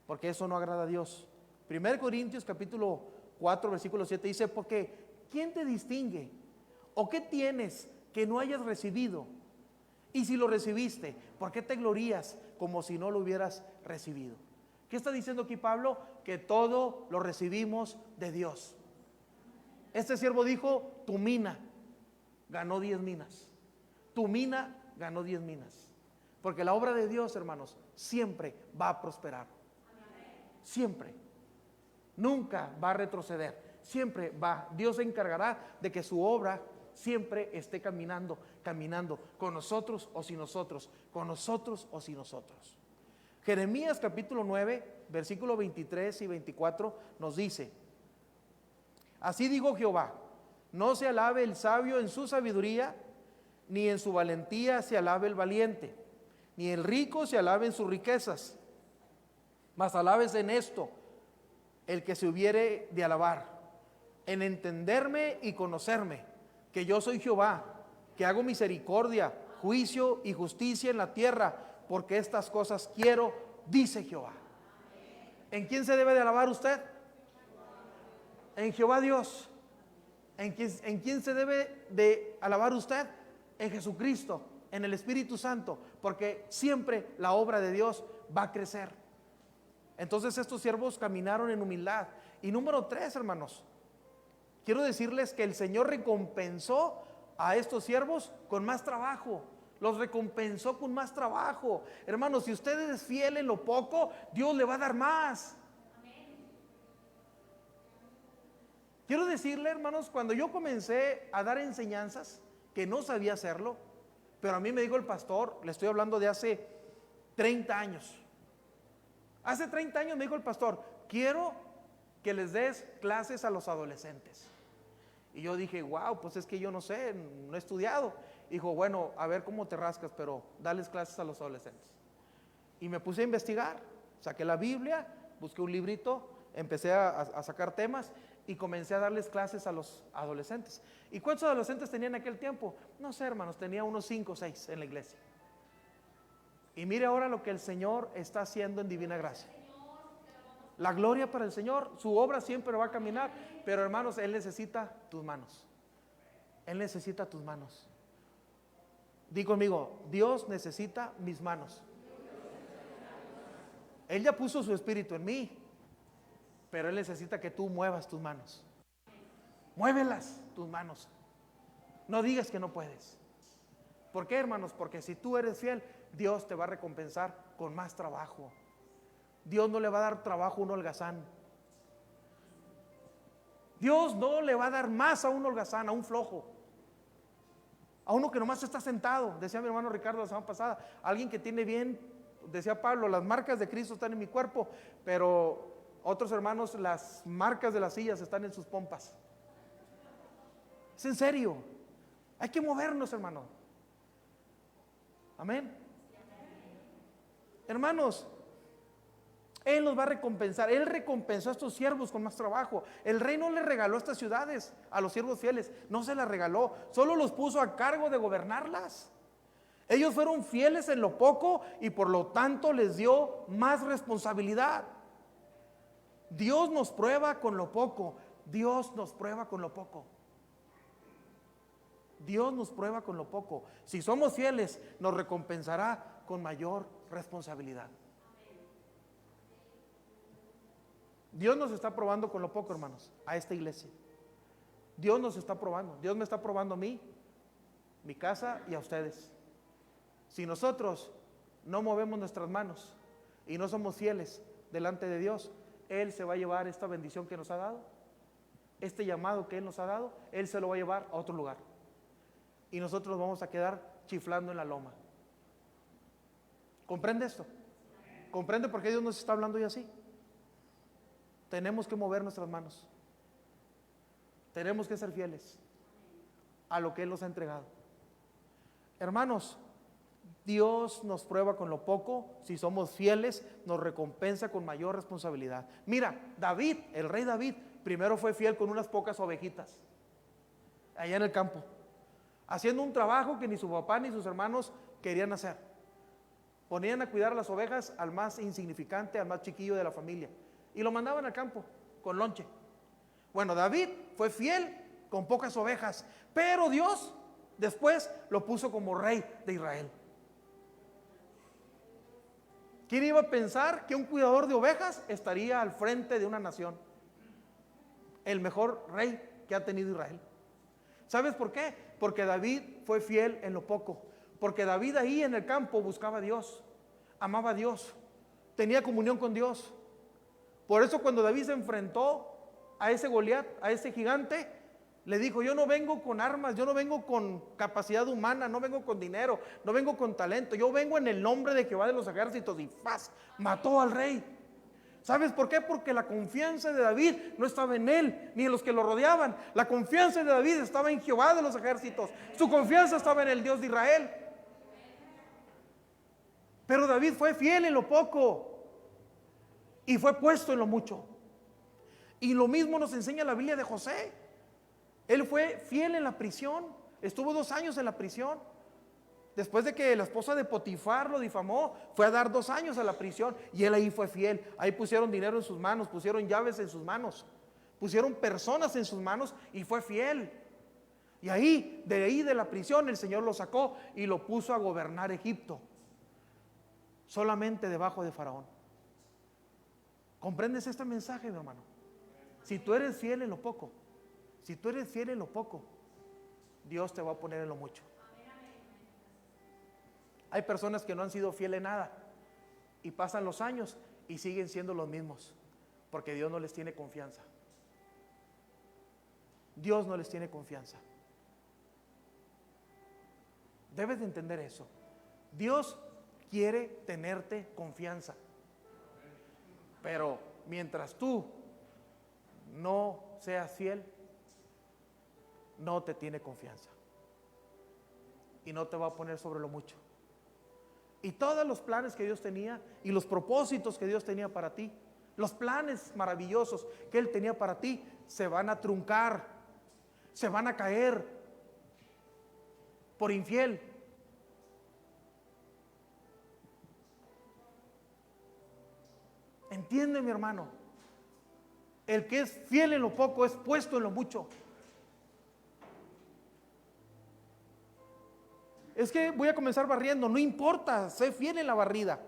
porque eso no agrada a Dios. 1 Corintios capítulo 4 versículo 7 dice, porque ¿quién te distingue? ¿O qué tienes que no hayas recibido? Y si lo recibiste, ¿por qué te glorías como si no lo hubieras recibido? ¿Qué está diciendo aquí Pablo? Que todo lo recibimos de Dios. Este siervo dijo, tu mina ganó 10 minas. Tu mina ganó 10 minas. Porque la obra de Dios, hermanos, siempre va a prosperar. Siempre. Nunca va a retroceder. Siempre va. Dios se encargará de que su obra siempre esté caminando con nosotros o sin nosotros, con nosotros o sin nosotros. Jeremías capítulo 9, versículo 23 y 24 nos dice, así dijo Jehová, no se alabe el sabio en su sabiduría, ni en su valentía se alabe el valiente, ni el rico se alabe en sus riquezas, mas alábese en esto el que se hubiere de alabar, en entenderme y conocerme, que yo soy Jehová, que hago misericordia, juicio y justicia en la tierra, porque estas cosas quiero, dice Jehová. ¿En quién se debe de alabar usted? En Jehová Dios. ¿En quién se debe de alabar usted? En Jesucristo, en el Espíritu Santo, porque siempre la obra de Dios va a crecer. Entonces estos siervos caminaron en humildad. Y número 3, hermanos, quiero decirles que el Señor recompensó a estos siervos con más trabajo. Los recompensó con más trabajo. Hermanos, si usted es fiel en lo poco, Dios le va a dar más. Quiero decirle, hermanos, cuando yo comencé a dar enseñanzas, que no sabía hacerlo, pero a mí me dijo el pastor, le estoy hablando de hace 30 años. Hace 30 años me dijo el pastor, quiero que les des clases a los adolescentes. Y yo dije, wow, pues es que yo no sé, no he estudiado. Dijo, bueno, a ver cómo te rascas, pero dales clases a los adolescentes. Y me puse a investigar, saqué la Biblia, busqué un librito, empecé a sacar temas y comencé a darles clases a los adolescentes. ¿Y cuántos adolescentes tenía en aquel tiempo? No sé, hermanos, tenía unos 5 o 6 en la iglesia. Y mire ahora lo que el Señor está haciendo en divina gracia. La gloria para el Señor, su obra siempre va a caminar, pero hermanos, Él necesita tus manos. Él necesita tus manos. Di conmigo, Dios necesita mis manos. Él ya puso su espíritu en mí, pero Él necesita que tú muevas tus manos. Muévelas tus manos. No digas que no puedes. ¿Por qué, hermanos? Porque si tú eres fiel, Dios te va a recompensar con más trabajo. Dios no le va a dar trabajo a un holgazán. Dios no le va a dar más a un holgazán, a un flojo, a uno que nomás está sentado. Decía mi hermano Ricardo la semana pasada, alguien que tiene bien, decía Pablo, las marcas de Cristo están en mi cuerpo, pero otros hermanos, las marcas de las sillas están en sus pompas. Es en serio, hay que movernos, hermano. Amén. Hermanos, Él nos va a recompensar. Él recompensó a estos siervos con más trabajo. El rey no le regaló estas ciudades a los siervos fieles, no se las regaló, solo los puso a cargo de gobernarlas. Ellos fueron fieles en lo poco y por lo tanto les dio más responsabilidad. Dios nos prueba con lo poco. Dios nos prueba con lo poco. Dios nos prueba con lo poco. Si somos fieles, nos recompensará con mayor responsabilidad. Dios nos está probando con lo poco, hermanos, a esta iglesia. Dios nos está probando. Dios me está probando a mí, mi casa y a ustedes. Si nosotros no movemos nuestras manos y no somos fieles delante de Dios, Él se va a llevar esta bendición que nos ha dado, este llamado que Él nos ha dado, Él se lo va a llevar a otro lugar. Y nosotros vamos a quedar chiflando en la loma. ¿Comprende esto? ¿Comprende por qué Dios nos está hablando y así? Tenemos que mover nuestras manos. Tenemos que ser fieles a lo que Él nos ha entregado. Hermanos, Dios nos prueba con lo poco. Si somos fieles, nos recompensa con mayor responsabilidad. Mira, David, el rey David, primero fue fiel con unas pocas ovejitas allá en el campo, haciendo un trabajo que ni su papá ni sus hermanos querían hacer. Ponían a cuidar las ovejas al más insignificante, al más chiquillo de la familia, y lo mandaban al campo con lonche. Bueno, David fue fiel con pocas ovejas, pero Dios después lo puso como rey de Israel. ¿Quién iba a pensar que un cuidador de ovejas estaría al frente de una nación? El mejor rey que ha tenido Israel. ¿Sabes por qué? Porque David fue fiel en lo poco. Porque David ahí en el campo buscaba a Dios, amaba a Dios, tenía comunión con Dios. Por eso cuando David se enfrentó a ese Goliat, a ese gigante, le dijo: yo no vengo con armas, yo no vengo con capacidad humana, no vengo con dinero, no vengo con talento, yo vengo en el nombre de Jehová de los ejércitos. Y ¡paz! Mató al rey. ¿Sabes por qué? Porque la confianza de David no estaba en él, ni en los que lo rodeaban. La confianza de David estaba en Jehová de los ejércitos. Su confianza estaba en el Dios de Israel. Pero David fue fiel en lo poco y fue puesto en lo mucho. Y lo mismo nos enseña la Biblia de José. Él fue fiel en la prisión, estuvo 2 años en la prisión. Después de que la esposa de Potifar lo difamó, fue a dar 2 años a la prisión y él ahí fue fiel. Ahí pusieron dinero en sus manos, pusieron llaves en sus manos, pusieron personas en sus manos y fue fiel. Y ahí de la prisión el Señor lo sacó y lo puso a gobernar Egipto, solamente debajo de Faraón. ¿Comprendes este mensaje, mi hermano? Si tú eres fiel en lo poco, si tú eres fiel en lo poco, Dios te va a poner en lo mucho. Hay personas que no han sido fieles en nada y pasan los años y siguen siendo los mismos, porque Dios no les tiene confianza. Dios no les tiene confianza. Debes de entender eso. Dios quiere tenerte confianza, pero mientras tú no seas fiel, no te tiene confianza y no te va a poner sobre lo mucho. Y todos los planes que Dios tenía y los propósitos que Dios tenía para ti, los planes maravillosos que Él tenía para ti, se van a truncar, se van a caer por infiel. Entiende, mi hermano, el que es fiel en lo poco es puesto en lo mucho. Es que voy a comenzar barriendo, no importa, sé fiel en la barrida.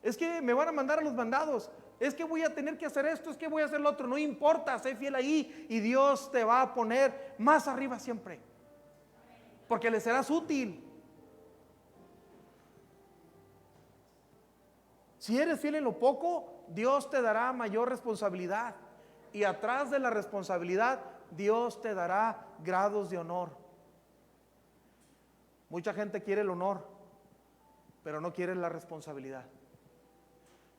Es que me van a mandar a los mandados, es que voy a tener que hacer esto, es que voy a hacer lo otro, no importa, sé fiel ahí y Dios te va a poner más arriba siempre, porque le serás útil. Si eres fiel en lo poco, Dios te dará mayor responsabilidad, y atrás de la responsabilidad Dios te dará grados de honor. Mucha gente quiere el honor, pero no quiere la responsabilidad.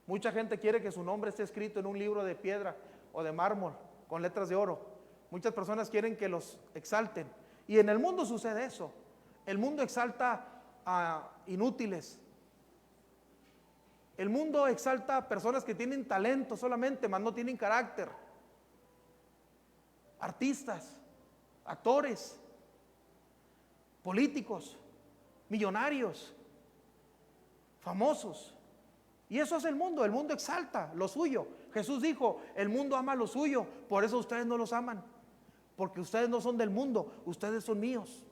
Mucha gente quiere que su nombre esté escrito en un libro de piedra o de mármol con letras de oro. Muchas personas quieren que los exalten, y en el mundo sucede eso. El mundo exalta a inútiles. El mundo exalta a personas que tienen talento solamente, mas no tienen carácter. Artistas, actores, políticos, millonarios, famosos. Y eso es el mundo exalta lo suyo. Jesús dijo, el mundo ama lo suyo, por eso ustedes no los aman, porque ustedes no son del mundo, ustedes son míos.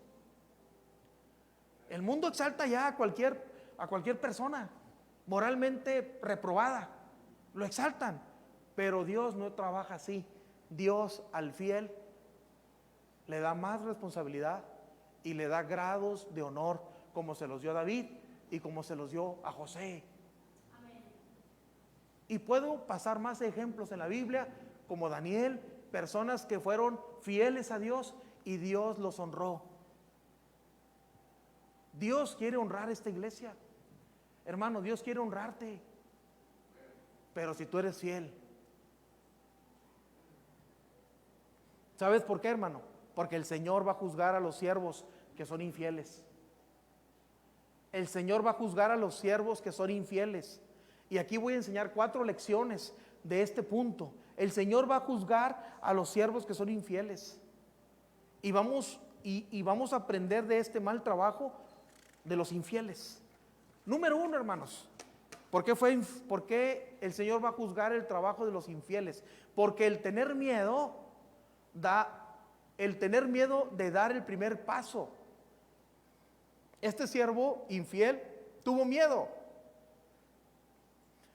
El mundo exalta ya a cualquier persona moralmente reprobada, lo exaltan, pero Dios no trabaja así. Dios al fiel le da más responsabilidad y le da grados de honor, como se los dio a David y como se los dio a José. Amén. Y puedo pasar más ejemplos en la Biblia, como Daniel, personas que fueron fieles a Dios y Dios los honró. Dios quiere honrar esta iglesia. Hermano, Dios quiere honrarte, pero si tú eres fiel. ¿Sabes por qué, hermano? Porque el Señor va a juzgar a los siervos que son infieles. El Señor va a juzgar a los siervos que son infieles. Y aquí voy a enseñar 4 lecciones de este punto. El Señor va a juzgar a los siervos que son infieles. Y vamos a aprender de este mal trabajo de los infieles. Número 1, hermanos, ¿por qué el Señor va a juzgar el trabajo de los infieles? Porque el tener miedo de dar el primer paso. Este siervo infiel tuvo miedo.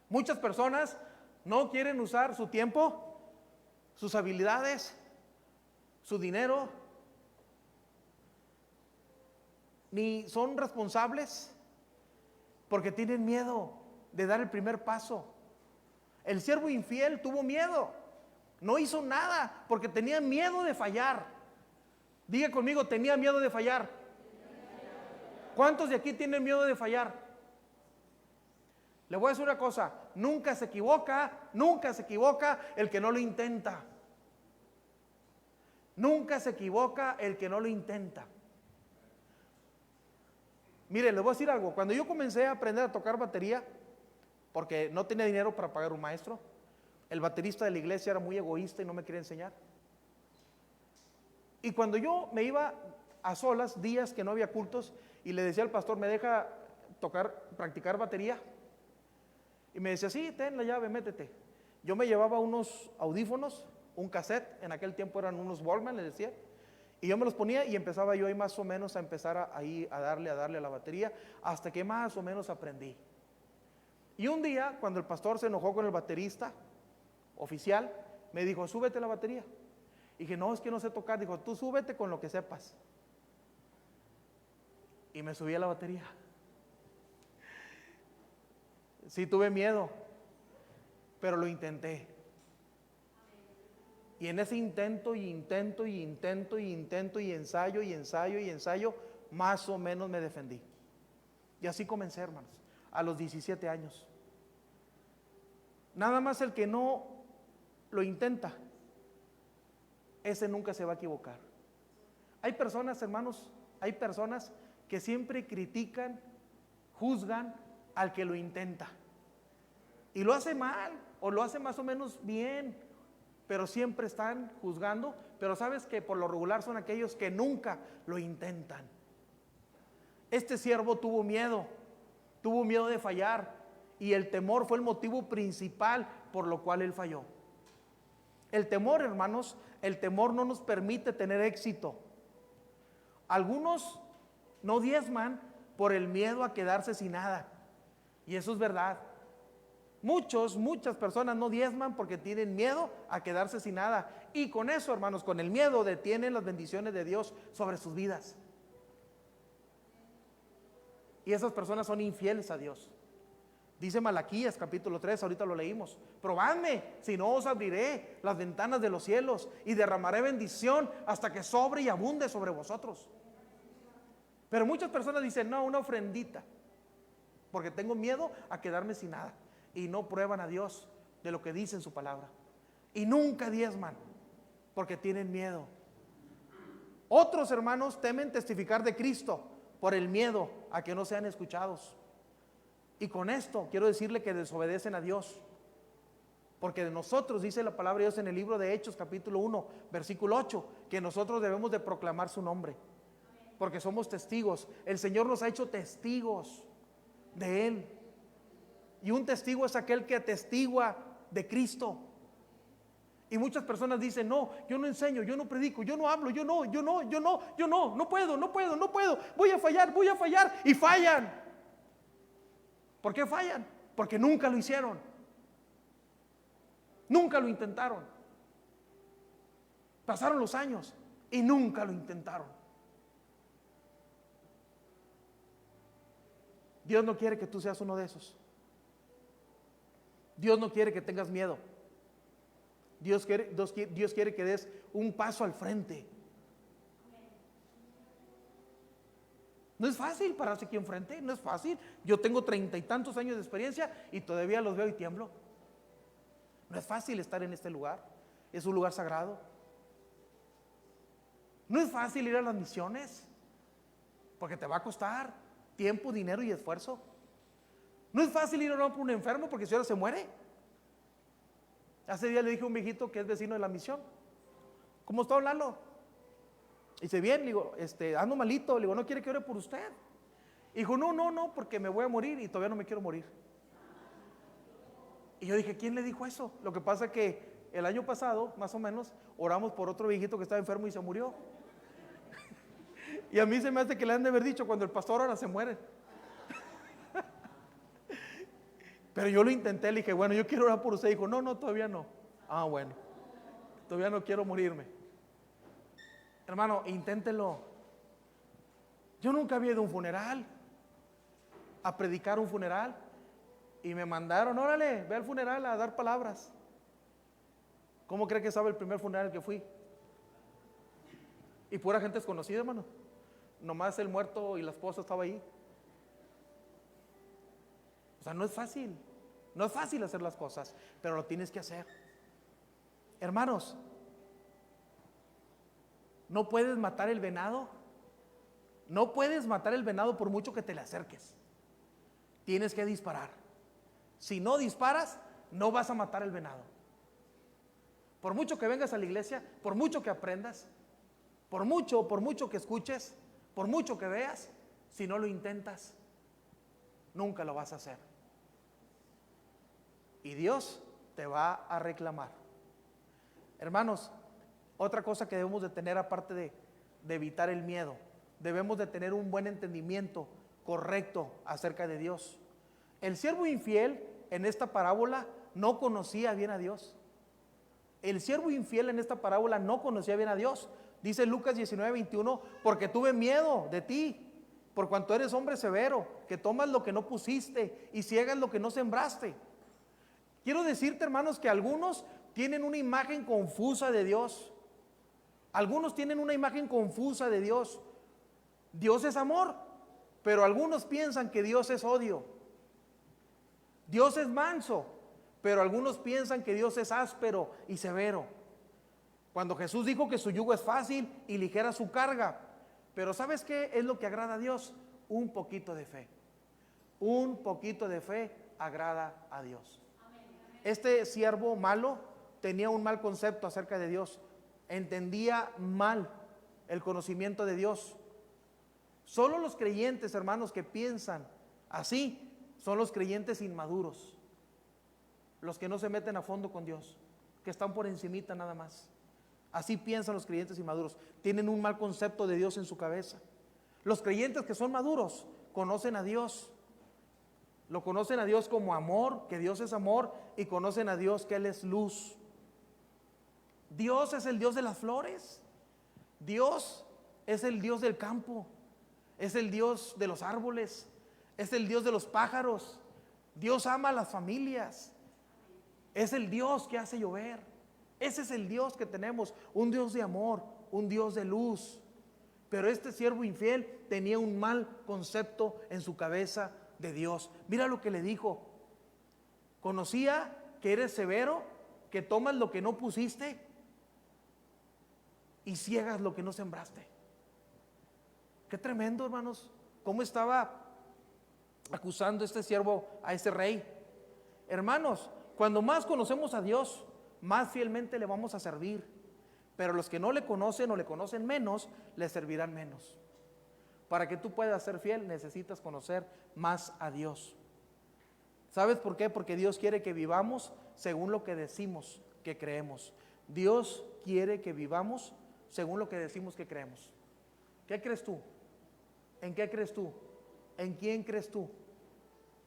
Muchas personas no quieren usar su tiempo, sus habilidades, su dinero, ni son responsables, porque tienen miedo de dar el primer paso. El siervo infiel tuvo miedo, no hizo nada porque tenía miedo de fallar. Diga conmigo, tenía miedo de fallar. ¿Cuántos de aquí tienen miedo de fallar? Le voy a decir una cosa, nunca se equivoca el que no lo intenta. Nunca se equivoca el que no lo intenta. Mire, les voy a decir algo. Cuando yo comencé a aprender a tocar batería, porque no tenía dinero para pagar un maestro, el baterista de la iglesia era muy egoísta y no me quería enseñar. Y cuando yo me iba a solas, días que no había cultos, y le decía al pastor, ¿me deja practicar batería? Y me decía, sí, ten la llave, métete. Yo me llevaba unos audífonos un cassette, en aquel tiempo eran unos Walkman, les decía, y yo me los ponía y empezaba yo ahí más o menos a empezar a darle a la batería, hasta que más o menos aprendí. Y un día, cuando el pastor se enojó con el baterista oficial, me dijo, súbete la batería. Y dije, no, es que no sé tocar. Dijo, tú súbete con lo que sepas. Y me subí a la batería. Sí, tuve miedo, pero lo intenté. Y en ese intento y ensayo, más o menos me defendí. Y así comencé, hermanos, a los 17 años. Nada más el que no lo intenta, ese nunca se va a equivocar. Hay personas, hermanos, que siempre critican, juzgan al que lo intenta. Y lo hace mal, o lo hace más o menos bien, pero siempre están juzgando. Pero sabes que por lo regular son aquellos que nunca lo intentan. Este siervo tuvo miedo de fallar, y el temor fue el motivo principal por lo cual él falló. El temor, hermanos, el temor no nos permite tener éxito. Algunos no diezman por el miedo a quedarse sin nada, y eso es verdad. Muchas personas no diezman porque tienen miedo a quedarse sin nada, y con eso, hermanos, con el miedo detienen las bendiciones de Dios sobre sus vidas. Y esas personas son infieles a Dios. Dice Malaquías capítulo 3, ahorita lo leímos: probadme, si no os abriré las ventanas de los cielos y derramaré bendición hasta que sobre y abunde sobre vosotros. Pero muchas personas dicen, no, una ofrendita, porque tengo miedo a quedarme sin nada, y no prueban a Dios de lo que dice en su palabra, y nunca diezman porque tienen miedo. Otros, hermanos, temen testificar de Cristo por el miedo a que no sean escuchados. Y con esto quiero decirle que desobedecen a Dios, porque de nosotros dice la palabra de Dios en el libro de Hechos capítulo 1 versículo 8, que nosotros debemos de proclamar su nombre, porque somos testigos. El Señor nos ha hecho testigos de Él, y un testigo es aquel que atestigua de Cristo. Y muchas personas dicen, no, yo no enseño, yo no predico, yo no hablo, yo no puedo, voy a fallar, y fallan. ¿Por qué fallan? Porque nunca lo hicieron, nunca lo intentaron. Pasaron los años y nunca lo intentaron. Dios no quiere que tú seas uno de esos. Dios no quiere que tengas miedo. Dios quiere que des un paso al frente. No es fácil pararse aquí enfrente, no es fácil. Yo tengo 30 y tantos años de experiencia y todavía los veo y tiemblo. No es fácil estar en este lugar, es un lugar sagrado. No es fácil ir a las misiones, porque te va a costar tiempo, dinero y esfuerzo. No es fácil ir a orar por un enfermo, porque si ahora se muere. Hace día le dije a un viejito que es vecino de la misión: ¿cómo está, Lalo? Y dice, bien. Le digo, ando malito. Le digo, ¿no quiere que ore por usted? Y dijo, no, porque me voy a morir y todavía no me quiero morir. Y yo dije, ¿quién le dijo eso? Lo que pasa es que el año pasado, más o menos, oramos por otro viejito que estaba enfermo y se murió. Y a mí se me hace que le han de haber dicho, cuando el pastor ora se muere. Pero yo lo intenté, le dije, bueno, yo quiero orar por usted. Dijo, no, todavía no. Ah, bueno, todavía no quiero morirme. Hermano, inténtelo. Yo nunca había ido a un funeral, a predicar un funeral, y me mandaron, órale, ve al funeral a dar palabras. ¿Cómo cree que sabe el primer funeral que fui? Y pura gente desconocida, hermano. Nomás el muerto y la esposa estaba ahí. O sea, no es fácil hacer las cosas, pero lo tienes que hacer. Hermanos, no puedes matar el venado. No puedes matar el venado por mucho que te le acerques. Tienes que disparar. Si no disparas, no vas a matar el venado. Por mucho que vengas a la iglesia, por mucho que aprendas, por mucho que escuches, por mucho que veas, si no lo intentas, nunca lo vas a hacer. Y Dios te va a reclamar. Hermanos, otra cosa que debemos de tener aparte de evitar el miedo, debemos de tener un buen entendimiento correcto acerca de Dios. El siervo infiel en esta parábola no conocía bien a Dios. El siervo infiel en esta parábola no conocía bien a Dios. Dice Lucas 19:21, porque tuve miedo de ti, por cuanto eres hombre severo, que tomas lo que no pusiste y ciegas lo que no sembraste. Quiero decirte, hermanos, que algunos tienen una imagen confusa de Dios. Algunos tienen una imagen confusa de Dios. Dios es amor, pero algunos piensan que Dios es odio. Dios es manso, pero algunos piensan que Dios es áspero y severo. Cuando Jesús dijo que su yugo es fácil y ligera su carga. Pero ¿sabes qué es lo que agrada a Dios? Un poquito de fe. Un poquito de fe agrada a Dios. Este siervo malo tenía un mal concepto acerca de Dios. Entendía mal el conocimiento de Dios. Solo los creyentes, hermanos, que piensan así son los creyentes inmaduros, los que no se meten a fondo con Dios, que están por encimita nada más. Así piensan los creyentes inmaduros, tienen un mal concepto de Dios en su cabeza. Los creyentes que son maduros conocen a Dios, lo conocen a Dios como amor, que Dios es amor, y conocen a Dios que Él es luz. Dios es el Dios de las flores, Dios es el Dios del campo, es el Dios de los árboles, es el Dios de los pájaros. Dios ama a las familias, es el Dios que hace llover. Ese es el Dios que tenemos, un Dios de amor, un Dios de luz. Pero este siervo infiel tenía un mal concepto en su cabeza de Dios. Mira lo que le dijo: conocía que eres severo, que tomas lo que no pusiste y ciegas lo que no sembraste. Qué tremendo, hermanos. ¿Cómo estaba acusando este siervo a ese rey? Hermanos, cuando más conocemos a Dios, más fielmente le vamos a servir. Pero los que no le conocen o le conocen menos, le servirán menos. Para que tú puedas ser fiel, necesitas conocer más a Dios. ¿Sabes por qué? Porque Dios quiere que vivamos según lo que decimos que creemos. Dios quiere que vivamos según lo que decimos que creemos. ¿Qué crees tú? ¿En qué crees tú? ¿En quién crees tú?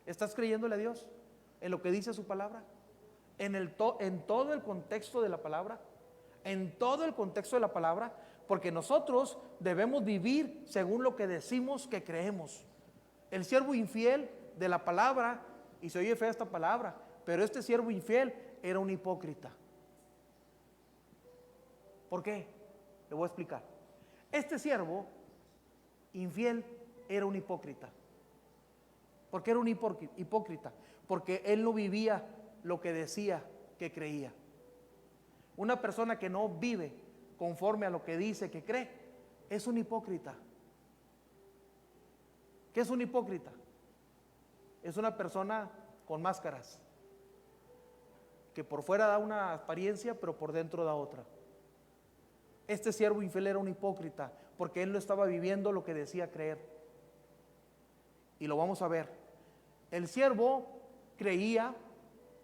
¿Estás creyéndole a Dios? ¿En lo que dice su palabra? ¿En todo el contexto de la palabra? En todo el contexto de la palabra, porque nosotros debemos vivir según lo que decimos que creemos. El siervo infiel de la palabra, y se oye fea esta palabra, pero este siervo infiel era un hipócrita. ¿Por qué? Le voy a explicar. Este siervo infiel era un hipócrita. ¿Por qué era un hipócrita? Porque él no vivía lo que decía que creía. Una persona que no vive conforme a lo que dice que cree es un hipócrita. ¿Qué es un hipócrita? Es una persona con máscaras, que por fuera da una apariencia, pero por dentro da otra. Este siervo infiel era un hipócrita, porque él no estaba viviendo lo que decía creer. Y lo vamos a ver. El siervo creía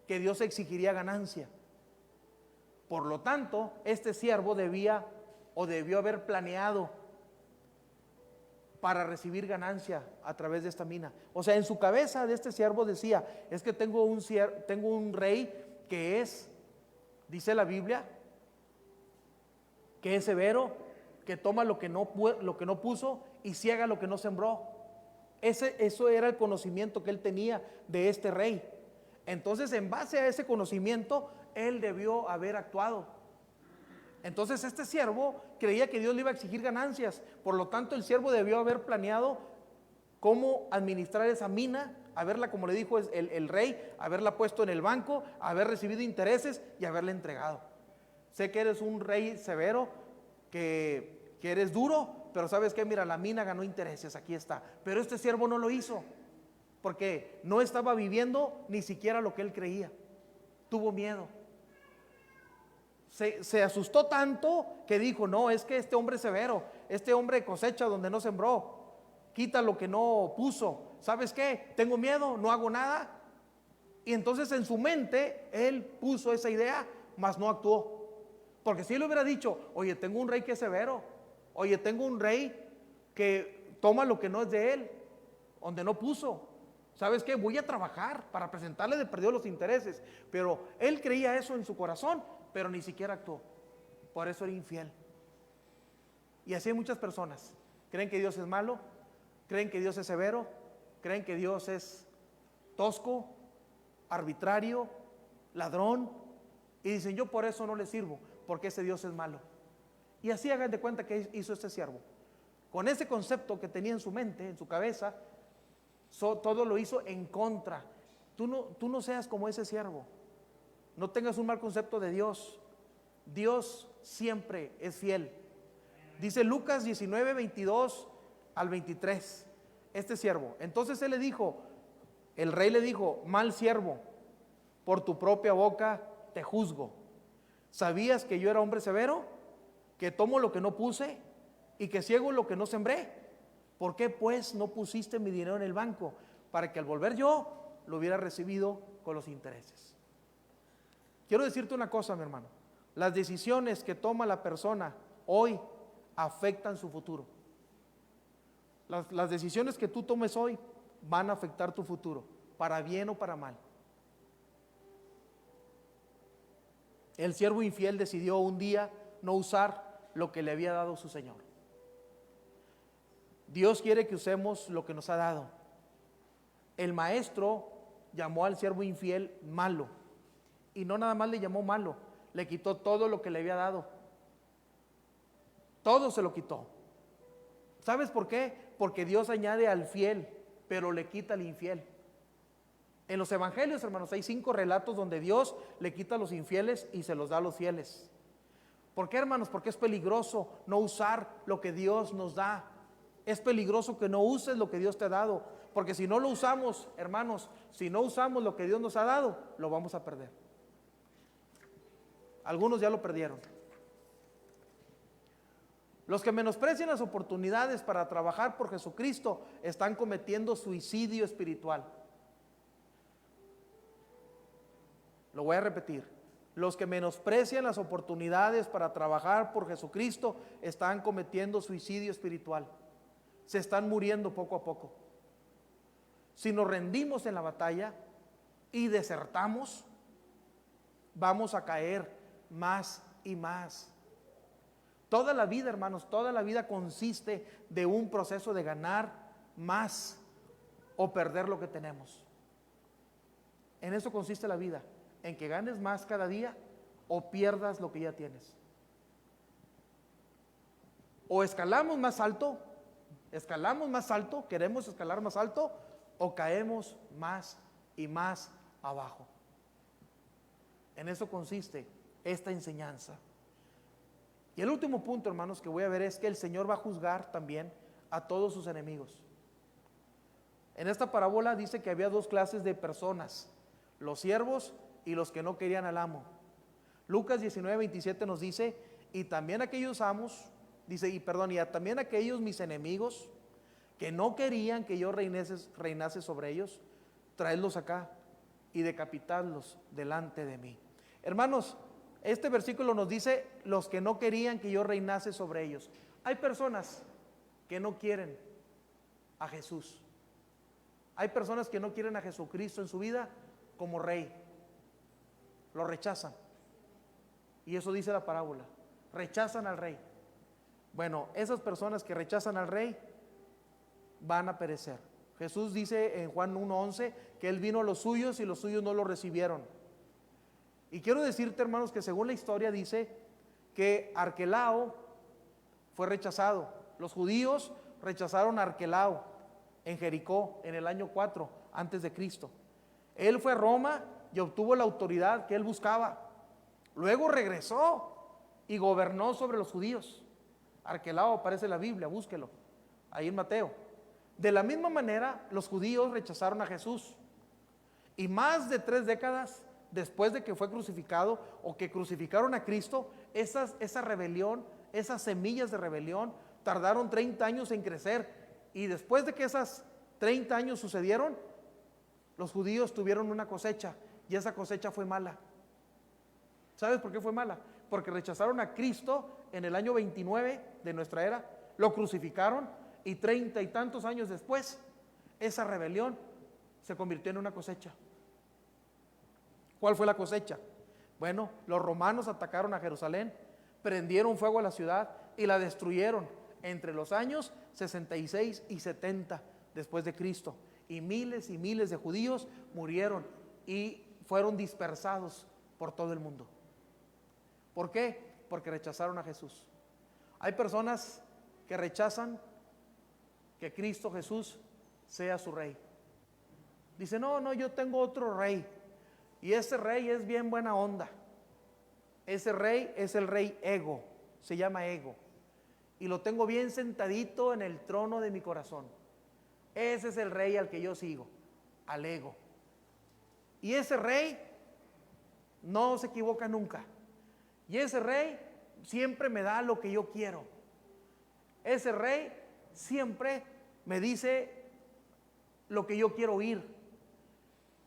que Dios exigiría ganancia. Por lo tanto, este siervo debió haber planeado para recibir ganancia a través de esta mina. O sea, en su cabeza de este siervo decía: es que tengo un rey que es, dice la Biblia, que es severo, que toma lo que no puso y ciega lo que no sembró. Eso era el conocimiento que él tenía de este rey. Entonces, en base a ese conocimiento, él debió haber actuado. Entonces, este siervo creía que Dios le iba a exigir ganancias. Por lo tanto, el siervo debió haber planeado cómo administrar esa mina, haberla, como le dijo el rey, haberla puesto en el banco, haber recibido intereses y haberla entregado. Sé que eres un rey severo, que eres duro, pero ¿sabes qué? Mira, la mina ganó intereses, aquí está. Pero este siervo no lo hizo, porque no estaba viviendo ni siquiera lo que él creía. Tuvo miedo. Se asustó tanto que dijo: no, es que este hombre es severo, este hombre cosecha donde no sembró, quita lo que no puso. ¿Sabes qué? Tengo miedo, no hago nada. Y entonces en su mente él puso esa idea, mas no actuó. Porque si él hubiera dicho, oye, tengo un rey que es severo, oye, tengo un rey que toma lo que no es de él, donde no puso, ¿sabes qué? Voy a trabajar para presentarle de perdido los intereses. Pero él creía eso en su corazón, pero ni siquiera actuó. Por eso era infiel. Y así hay muchas personas. Creen que Dios es malo, creen que Dios es severo, creen que Dios es tosco, arbitrario, ladrón, y dicen, yo por eso no le sirvo, porque ese Dios es malo. Y así hagan de cuenta que hizo este siervo. Con ese concepto que tenía en su mente, en su cabeza, todo lo hizo en contra. Tú no seas como ese siervo. No tengas un mal concepto de Dios. Dios siempre es fiel. Dice Lucas 19, 22 al 23. Este siervo. Entonces él le dijo, el rey le dijo, mal siervo, por tu propia boca te juzgo. ¿Sabías que yo era hombre severo? Que tomo lo que no puse y que ciego lo que no sembré. ¿Por qué pues no pusiste mi dinero en el banco para que al volver yo lo hubiera recibido con los intereses? Quiero decirte una cosa, mi hermano. Las decisiones que toma la persona hoy afectan su futuro. Las decisiones que tú tomes hoy van a afectar tu futuro, para bien o para mal. El siervo infiel decidió un día no usar lo que le había dado su Señor. Dios quiere que usemos lo que nos ha dado. El maestro llamó al siervo infiel malo, y no nada más le llamó malo, le quitó todo lo que le había dado. Todo se lo quitó. ¿Sabes por qué? Porque Dios añade al fiel, pero le quita al infiel. En los evangelios, hermanos, hay 5 relatos donde Dios le quita a los infieles y se los da a los fieles. ¿Por qué, hermanos? Porque es peligroso no usar lo que Dios nos da. Es peligroso que no uses lo que Dios te ha dado, porque si no lo usamos, hermanos, si no usamos lo que Dios nos ha dado, lo vamos a perder. Algunos ya lo perdieron. Los que menosprecian las oportunidades para trabajar por Jesucristo están cometiendo suicidio espiritual. Lo voy a repetir. Los que menosprecian las oportunidades para trabajar por Jesucristo están cometiendo suicidio espiritual. Se están muriendo poco a poco. Si nos rendimos en la batalla y desertamos, vamos a caer más y más. Toda la vida, hermanos, toda la vida consiste de un proceso de ganar más o perder lo que tenemos. En eso consiste la vida, en que ganes más cada día o pierdas lo que ya tienes. O escalamos más alto, queremos escalar más alto, o caemos más y más abajo. En eso consiste esta enseñanza. Y el último punto, hermanos, que voy a ver es que el Señor va a juzgar también a todos sus enemigos. En esta parábola dice que había 2 clases de personas, los siervos y los que no querían al amo. Lucas 19, 27 nos dice, y también aquellos amos, dice, y también aquellos mis enemigos que no querían que yo reinase sobre ellos, traedlos acá y decapitadlos delante de mí. Hermanos, este versículo nos dice los que no querían que yo reinase sobre ellos. Hay personas que no quieren a Jesús. Hay personas que no quieren a Jesucristo en su vida como rey. Lo rechazan. Y eso dice la parábola. Rechazan al rey. Bueno, esas personas que rechazan al rey van a perecer. Jesús dice en Juan 1:11 que Él vino a los suyos y los suyos no lo recibieron. Y quiero decirte, hermanos, que según la historia dice que Arquelao fue rechazado. Los judíos rechazaron a Arquelao en Jericó en el año 4 antes de Cristo. Él fue a Roma y obtuvo la autoridad que él buscaba. Luego regresó y gobernó sobre los judíos. Arquelao aparece en la Biblia, búsquelo, ahí en Mateo. De la misma manera, los judíos rechazaron a Jesús. Y más de 3 décadas después de que fue crucificado o que crucificaron a Cristo, esa rebelión, esas semillas de rebelión tardaron 30 años en crecer, y después de que esas 30 años sucedieron, los judíos tuvieron una cosecha, y esa cosecha fue mala. ¿Sabes por qué fue mala? porque rechazaron a Cristo en el año 29 de nuestra era, lo crucificaron y 30 y tantos años después, esa rebelión se convirtió en una cosecha. ¿Cuál fue la cosecha? Bueno, los romanos atacaron a Jerusalén, prendieron fuego a la ciudad y la destruyeron entre los años 66 y 70 después de Cristo. Y miles de judíos murieron y fueron dispersados por todo el mundo. ¿Por qué? Porque rechazaron a Jesús. Hay personas que rechazan que Cristo Jesús sea su rey. Dice, no, yo tengo otro rey. Y ese rey es bien buena onda. Ese rey es el rey ego. Se llama ego. Y lo tengo bien sentadito en el trono de mi corazón. Ese es el rey al que yo sigo, al ego. Y ese rey no se equivoca nunca. Y ese rey siempre me da lo que yo quiero. Ese rey siempre me dice lo que yo quiero oír.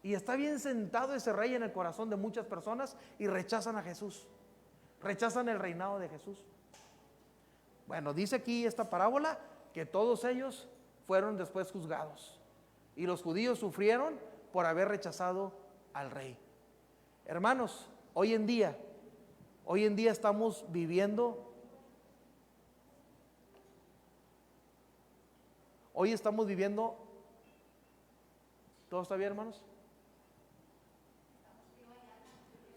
Y está bien sentado ese rey en el corazón de muchas personas y rechazan a Jesús. Rechazan el reinado de Jesús. Bueno, dice aquí esta parábola que todos ellos fueron después juzgados. Y los judíos sufrieron por haber rechazado al rey. Hermanos, hoy en día estamos viviendo, ¿todo está bien, hermanos?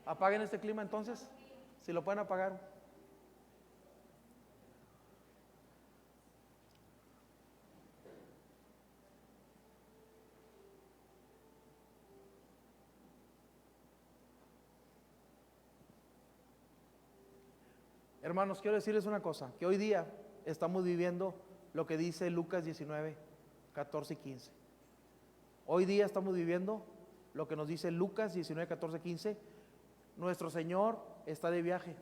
Apaguen este clima entonces, si lo pueden apagar. Hermanos, quiero decirles una cosa, que hoy día estamos viviendo lo que dice Lucas 19, 14 y 15. Hoy día estamos viviendo lo que nos dice Lucas 19, 14, 15. Nuestro Señor está de viaje,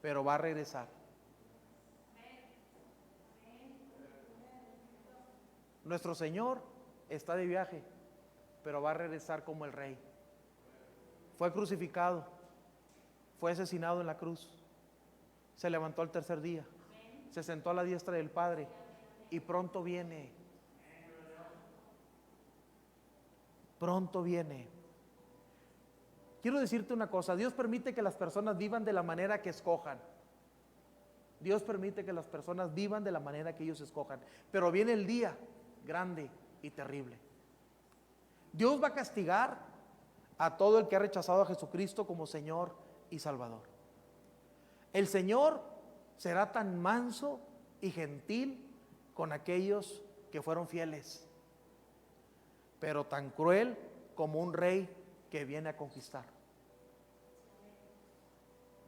pero va a regresar. Nuestro Señor está de viaje, pero va a regresar como el Rey. Fue crucificado, fue asesinado en la cruz, se levantó al tercer día, se sentó a la diestra del Padre y pronto viene. Pronto viene. Quiero decirte una cosa, Dios permite que las personas vivan de la manera que escojan. Dios permite que las personas vivan de la manera que ellos escojan, pero viene el día grande y terrible. Dios va a castigar a todo el que ha rechazado a Jesucristo como Señor y Salvador. El Señor será tan manso y gentil con aquellos que fueron fieles, pero tan cruel como un rey que viene a conquistar.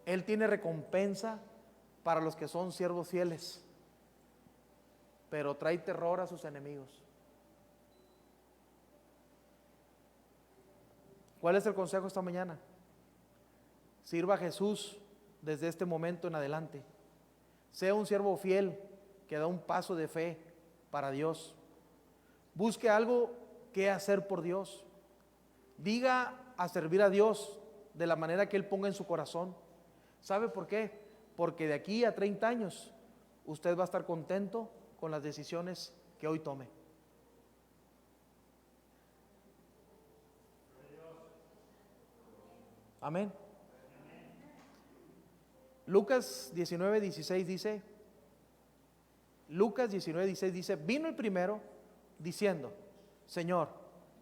Él tiene recompensa para los que son siervos fieles, pero trae terror a sus enemigos. ¿Cuál es el consejo esta mañana? Sirva a Jesús desde este momento en adelante. Sea un siervo fiel que da un paso de fe para Dios. Busque algo que hacer por Dios. Diga a servir a Dios de la manera que Él ponga en su corazón. ¿Sabe por qué? Porque de aquí a 30 años usted va a estar contento con las decisiones que hoy tome. Amén. Lucas 19:16 dice, vino el primero diciendo, Señor,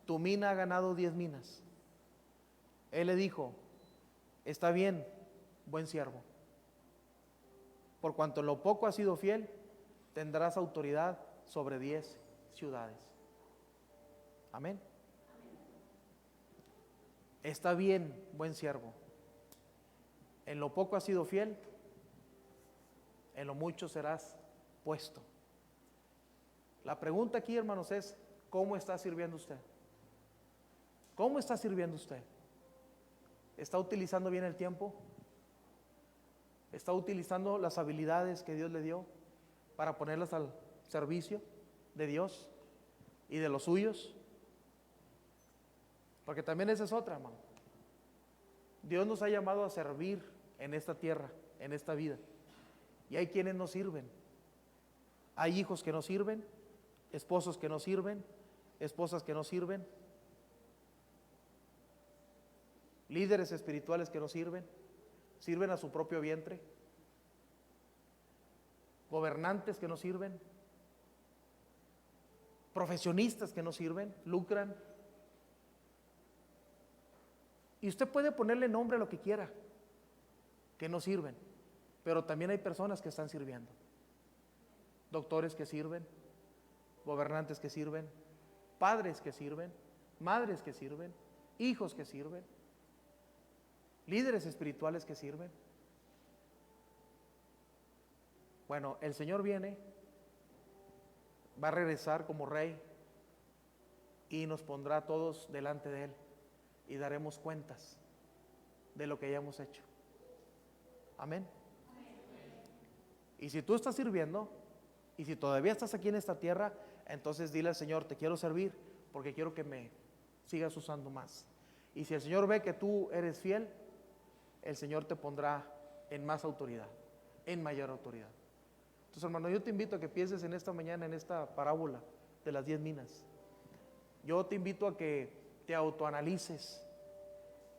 tu mina ha ganado 10 minas. Él le dijo, está bien, buen siervo. Por cuanto en lo poco has sido fiel, tendrás autoridad sobre 10 ciudades. Amén. Está bien, buen siervo. En lo poco has sido fiel, en lo mucho serás puesto. La pregunta aquí, hermanos, es, ¿cómo está sirviendo usted? ¿Cómo está sirviendo usted? ¿Está utilizando bien el tiempo? ¿Está utilizando las habilidades que Dios le dio para ponerlas al servicio de Dios y de los suyos? Porque también esa es otra, hermano. Dios nos ha llamado a servir en esta tierra, en esta vida. Y hay quienes no sirven. Hay hijos que no sirven, esposos que no sirven, esposas que no sirven, líderes espirituales que no sirven, sirven a su propio vientre, gobernantes que no sirven, profesionistas que no sirven, lucran. Y usted puede ponerle nombre a lo que quiera, que no sirven, pero también hay personas que están sirviendo. Doctores que sirven, gobernantes que sirven, padres que sirven, madres que sirven, hijos que sirven, líderes espirituales que sirven. Bueno, el Señor viene, va a regresar como rey y nos pondrá a todos delante de Él y daremos cuentas de lo que hayamos hecho. Amén. Y si tú estás sirviendo y si todavía estás aquí en esta tierra, entonces dile al Señor: te quiero servir porque quiero que me sigas usando más. Y si el Señor ve que tú eres fiel, el Señor te pondrá en más autoridad, en mayor autoridad. Entonces, hermano, yo te invito a que pienses en esta mañana, en esta parábola de las 10 minas. Yo te invito a que te autoanalices,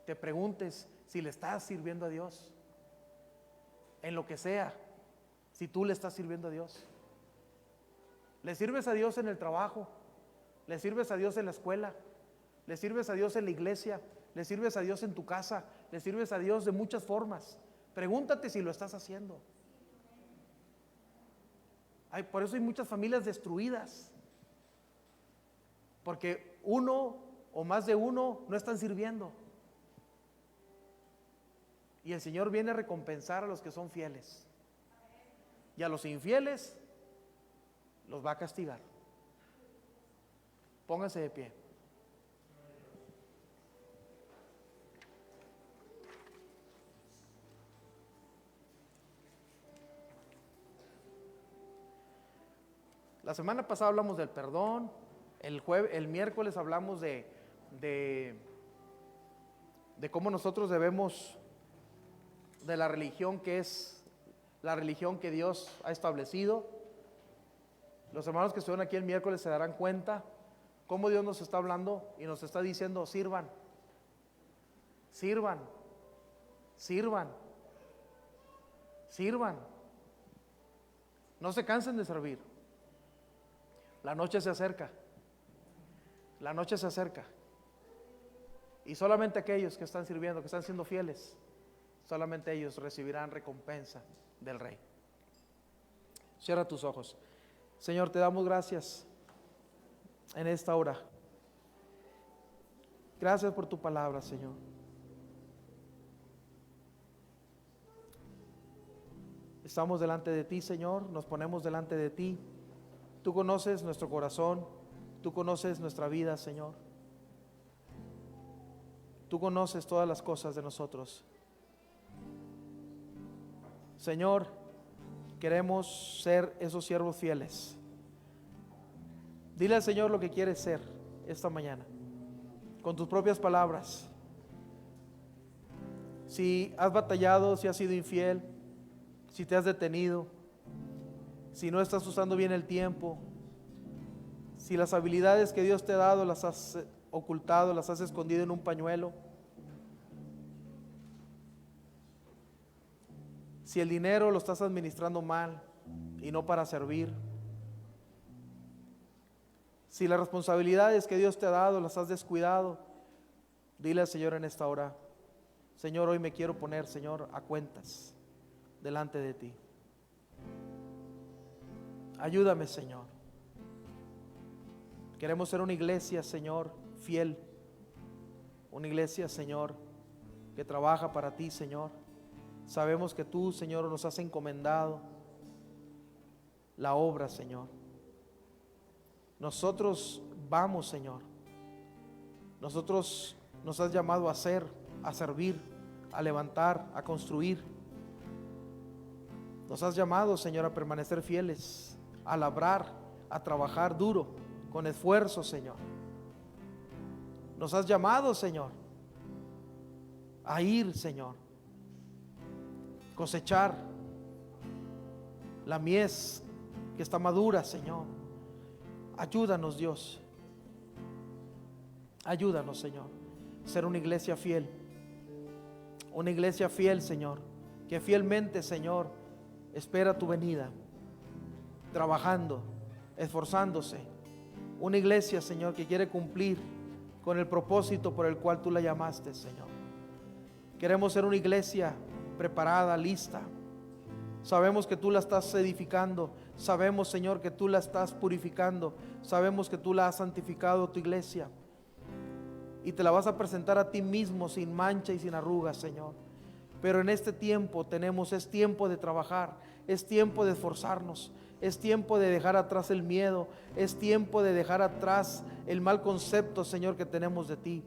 te preguntes si le estás sirviendo a Dios, en lo que sea, si tú le estás sirviendo a Dios. ¿Le sirves a Dios en el trabajo? ¿Le sirves a Dios en la escuela? ¿Le sirves a Dios en la iglesia? ¿Le sirves a Dios en tu casa? ¿Le sirves a Dios de muchas formas? Pregúntate si lo estás haciendo. Por eso hay muchas familias destruidas, porque uno o más de uno no están sirviendo. Y el Señor viene a recompensar a los que son fieles, y a los infieles los va a castigar. Pónganse de pie. La semana pasada hablamos del perdón, el miércoles hablamos de cómo nosotros debemos, de la religión que es la religión que Dios ha establecido. Los hermanos que estuvieron aquí el miércoles se darán cuenta cómo Dios nos está hablando y nos está diciendo: sirvan, sirvan, sirvan, sirvan. No se cansen de servir. La noche se acerca. La noche se acerca. Y solamente aquellos que están sirviendo, que están siendo fieles, solamente ellos recibirán recompensa del Rey. Cierra tus ojos. Señor, te damos gracias en esta hora. Gracias por tu palabra, Señor. Estamos delante de ti, Señor, nos ponemos delante de ti. Tú conoces nuestro corazón, tú conoces nuestra vida, Señor. Tú conoces todas las cosas de nosotros. Señor, queremos ser esos siervos fieles. Dile al Señor lo que quieres ser esta mañana, con tus propias palabras. Si has batallado, si has sido infiel, si te has detenido, si no estás usando bien el tiempo, si las habilidades que Dios te ha dado las has ocultado, las has escondido en un pañuelo, si el dinero lo estás administrando mal y no para servir, si las responsabilidades que Dios te ha dado las has descuidado, dile al Señor en esta hora: Señor, hoy me quiero poner, Señor, a cuentas delante de ti. Ayúdame, Señor. Queremos ser una iglesia, Señor, fiel. Una iglesia, Señor, que trabaja para ti, Señor. Sabemos que tú, Señor, nos has encomendado la obra, Señor. Nosotros vamos, Señor. Nosotros nos has llamado a hacer, a servir, a levantar, a construir. Nos has llamado, Señor, a permanecer fieles, a labrar, a trabajar duro, con esfuerzo, Señor. Nos has llamado, Señor, a ir, Señor, cosechar la mies que está madura, Señor. Ayúdanos, Dios. Ayúdanos, Señor, ser una iglesia fiel. Una iglesia fiel, Señor, que fielmente, Señor, espera tu venida, trabajando, esforzándose. Una iglesia, Señor, que quiere cumplir con el propósito por el cual tú la llamaste, Señor. Queremos ser una iglesia preparada, lista. Sabemos que tú la estás edificando. Sabemos, Señor, que tú la estás purificando. Sabemos que tú la has santificado, tu iglesia, y te la vas a presentar a ti mismo sin mancha y sin arrugas, Señor. Pero en este tiempo es tiempo de trabajar, es tiempo de esforzarnos, es tiempo de dejar atrás el miedo, es tiempo de dejar atrás el mal concepto, Señor, que tenemos de ti.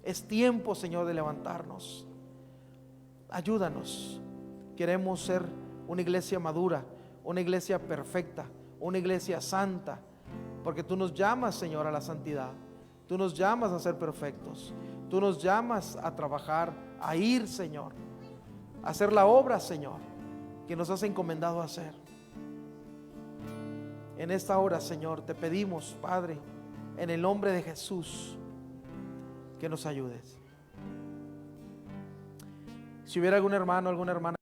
Es tiempo, Señor, de levantarnos. Ayúdanos. Queremos ser una iglesia madura, una iglesia perfecta, una iglesia santa, porque tú nos llamas, Señor, a la santidad. Tú nos llamas a ser perfectos. Tú nos llamas a trabajar, a ir, Señor, a hacer la obra, Señor, que nos has encomendado a hacer. En esta hora, Señor, te pedimos, Padre, en el nombre de Jesús, que nos ayudes. Si hubiera algún hermano, alguna hermana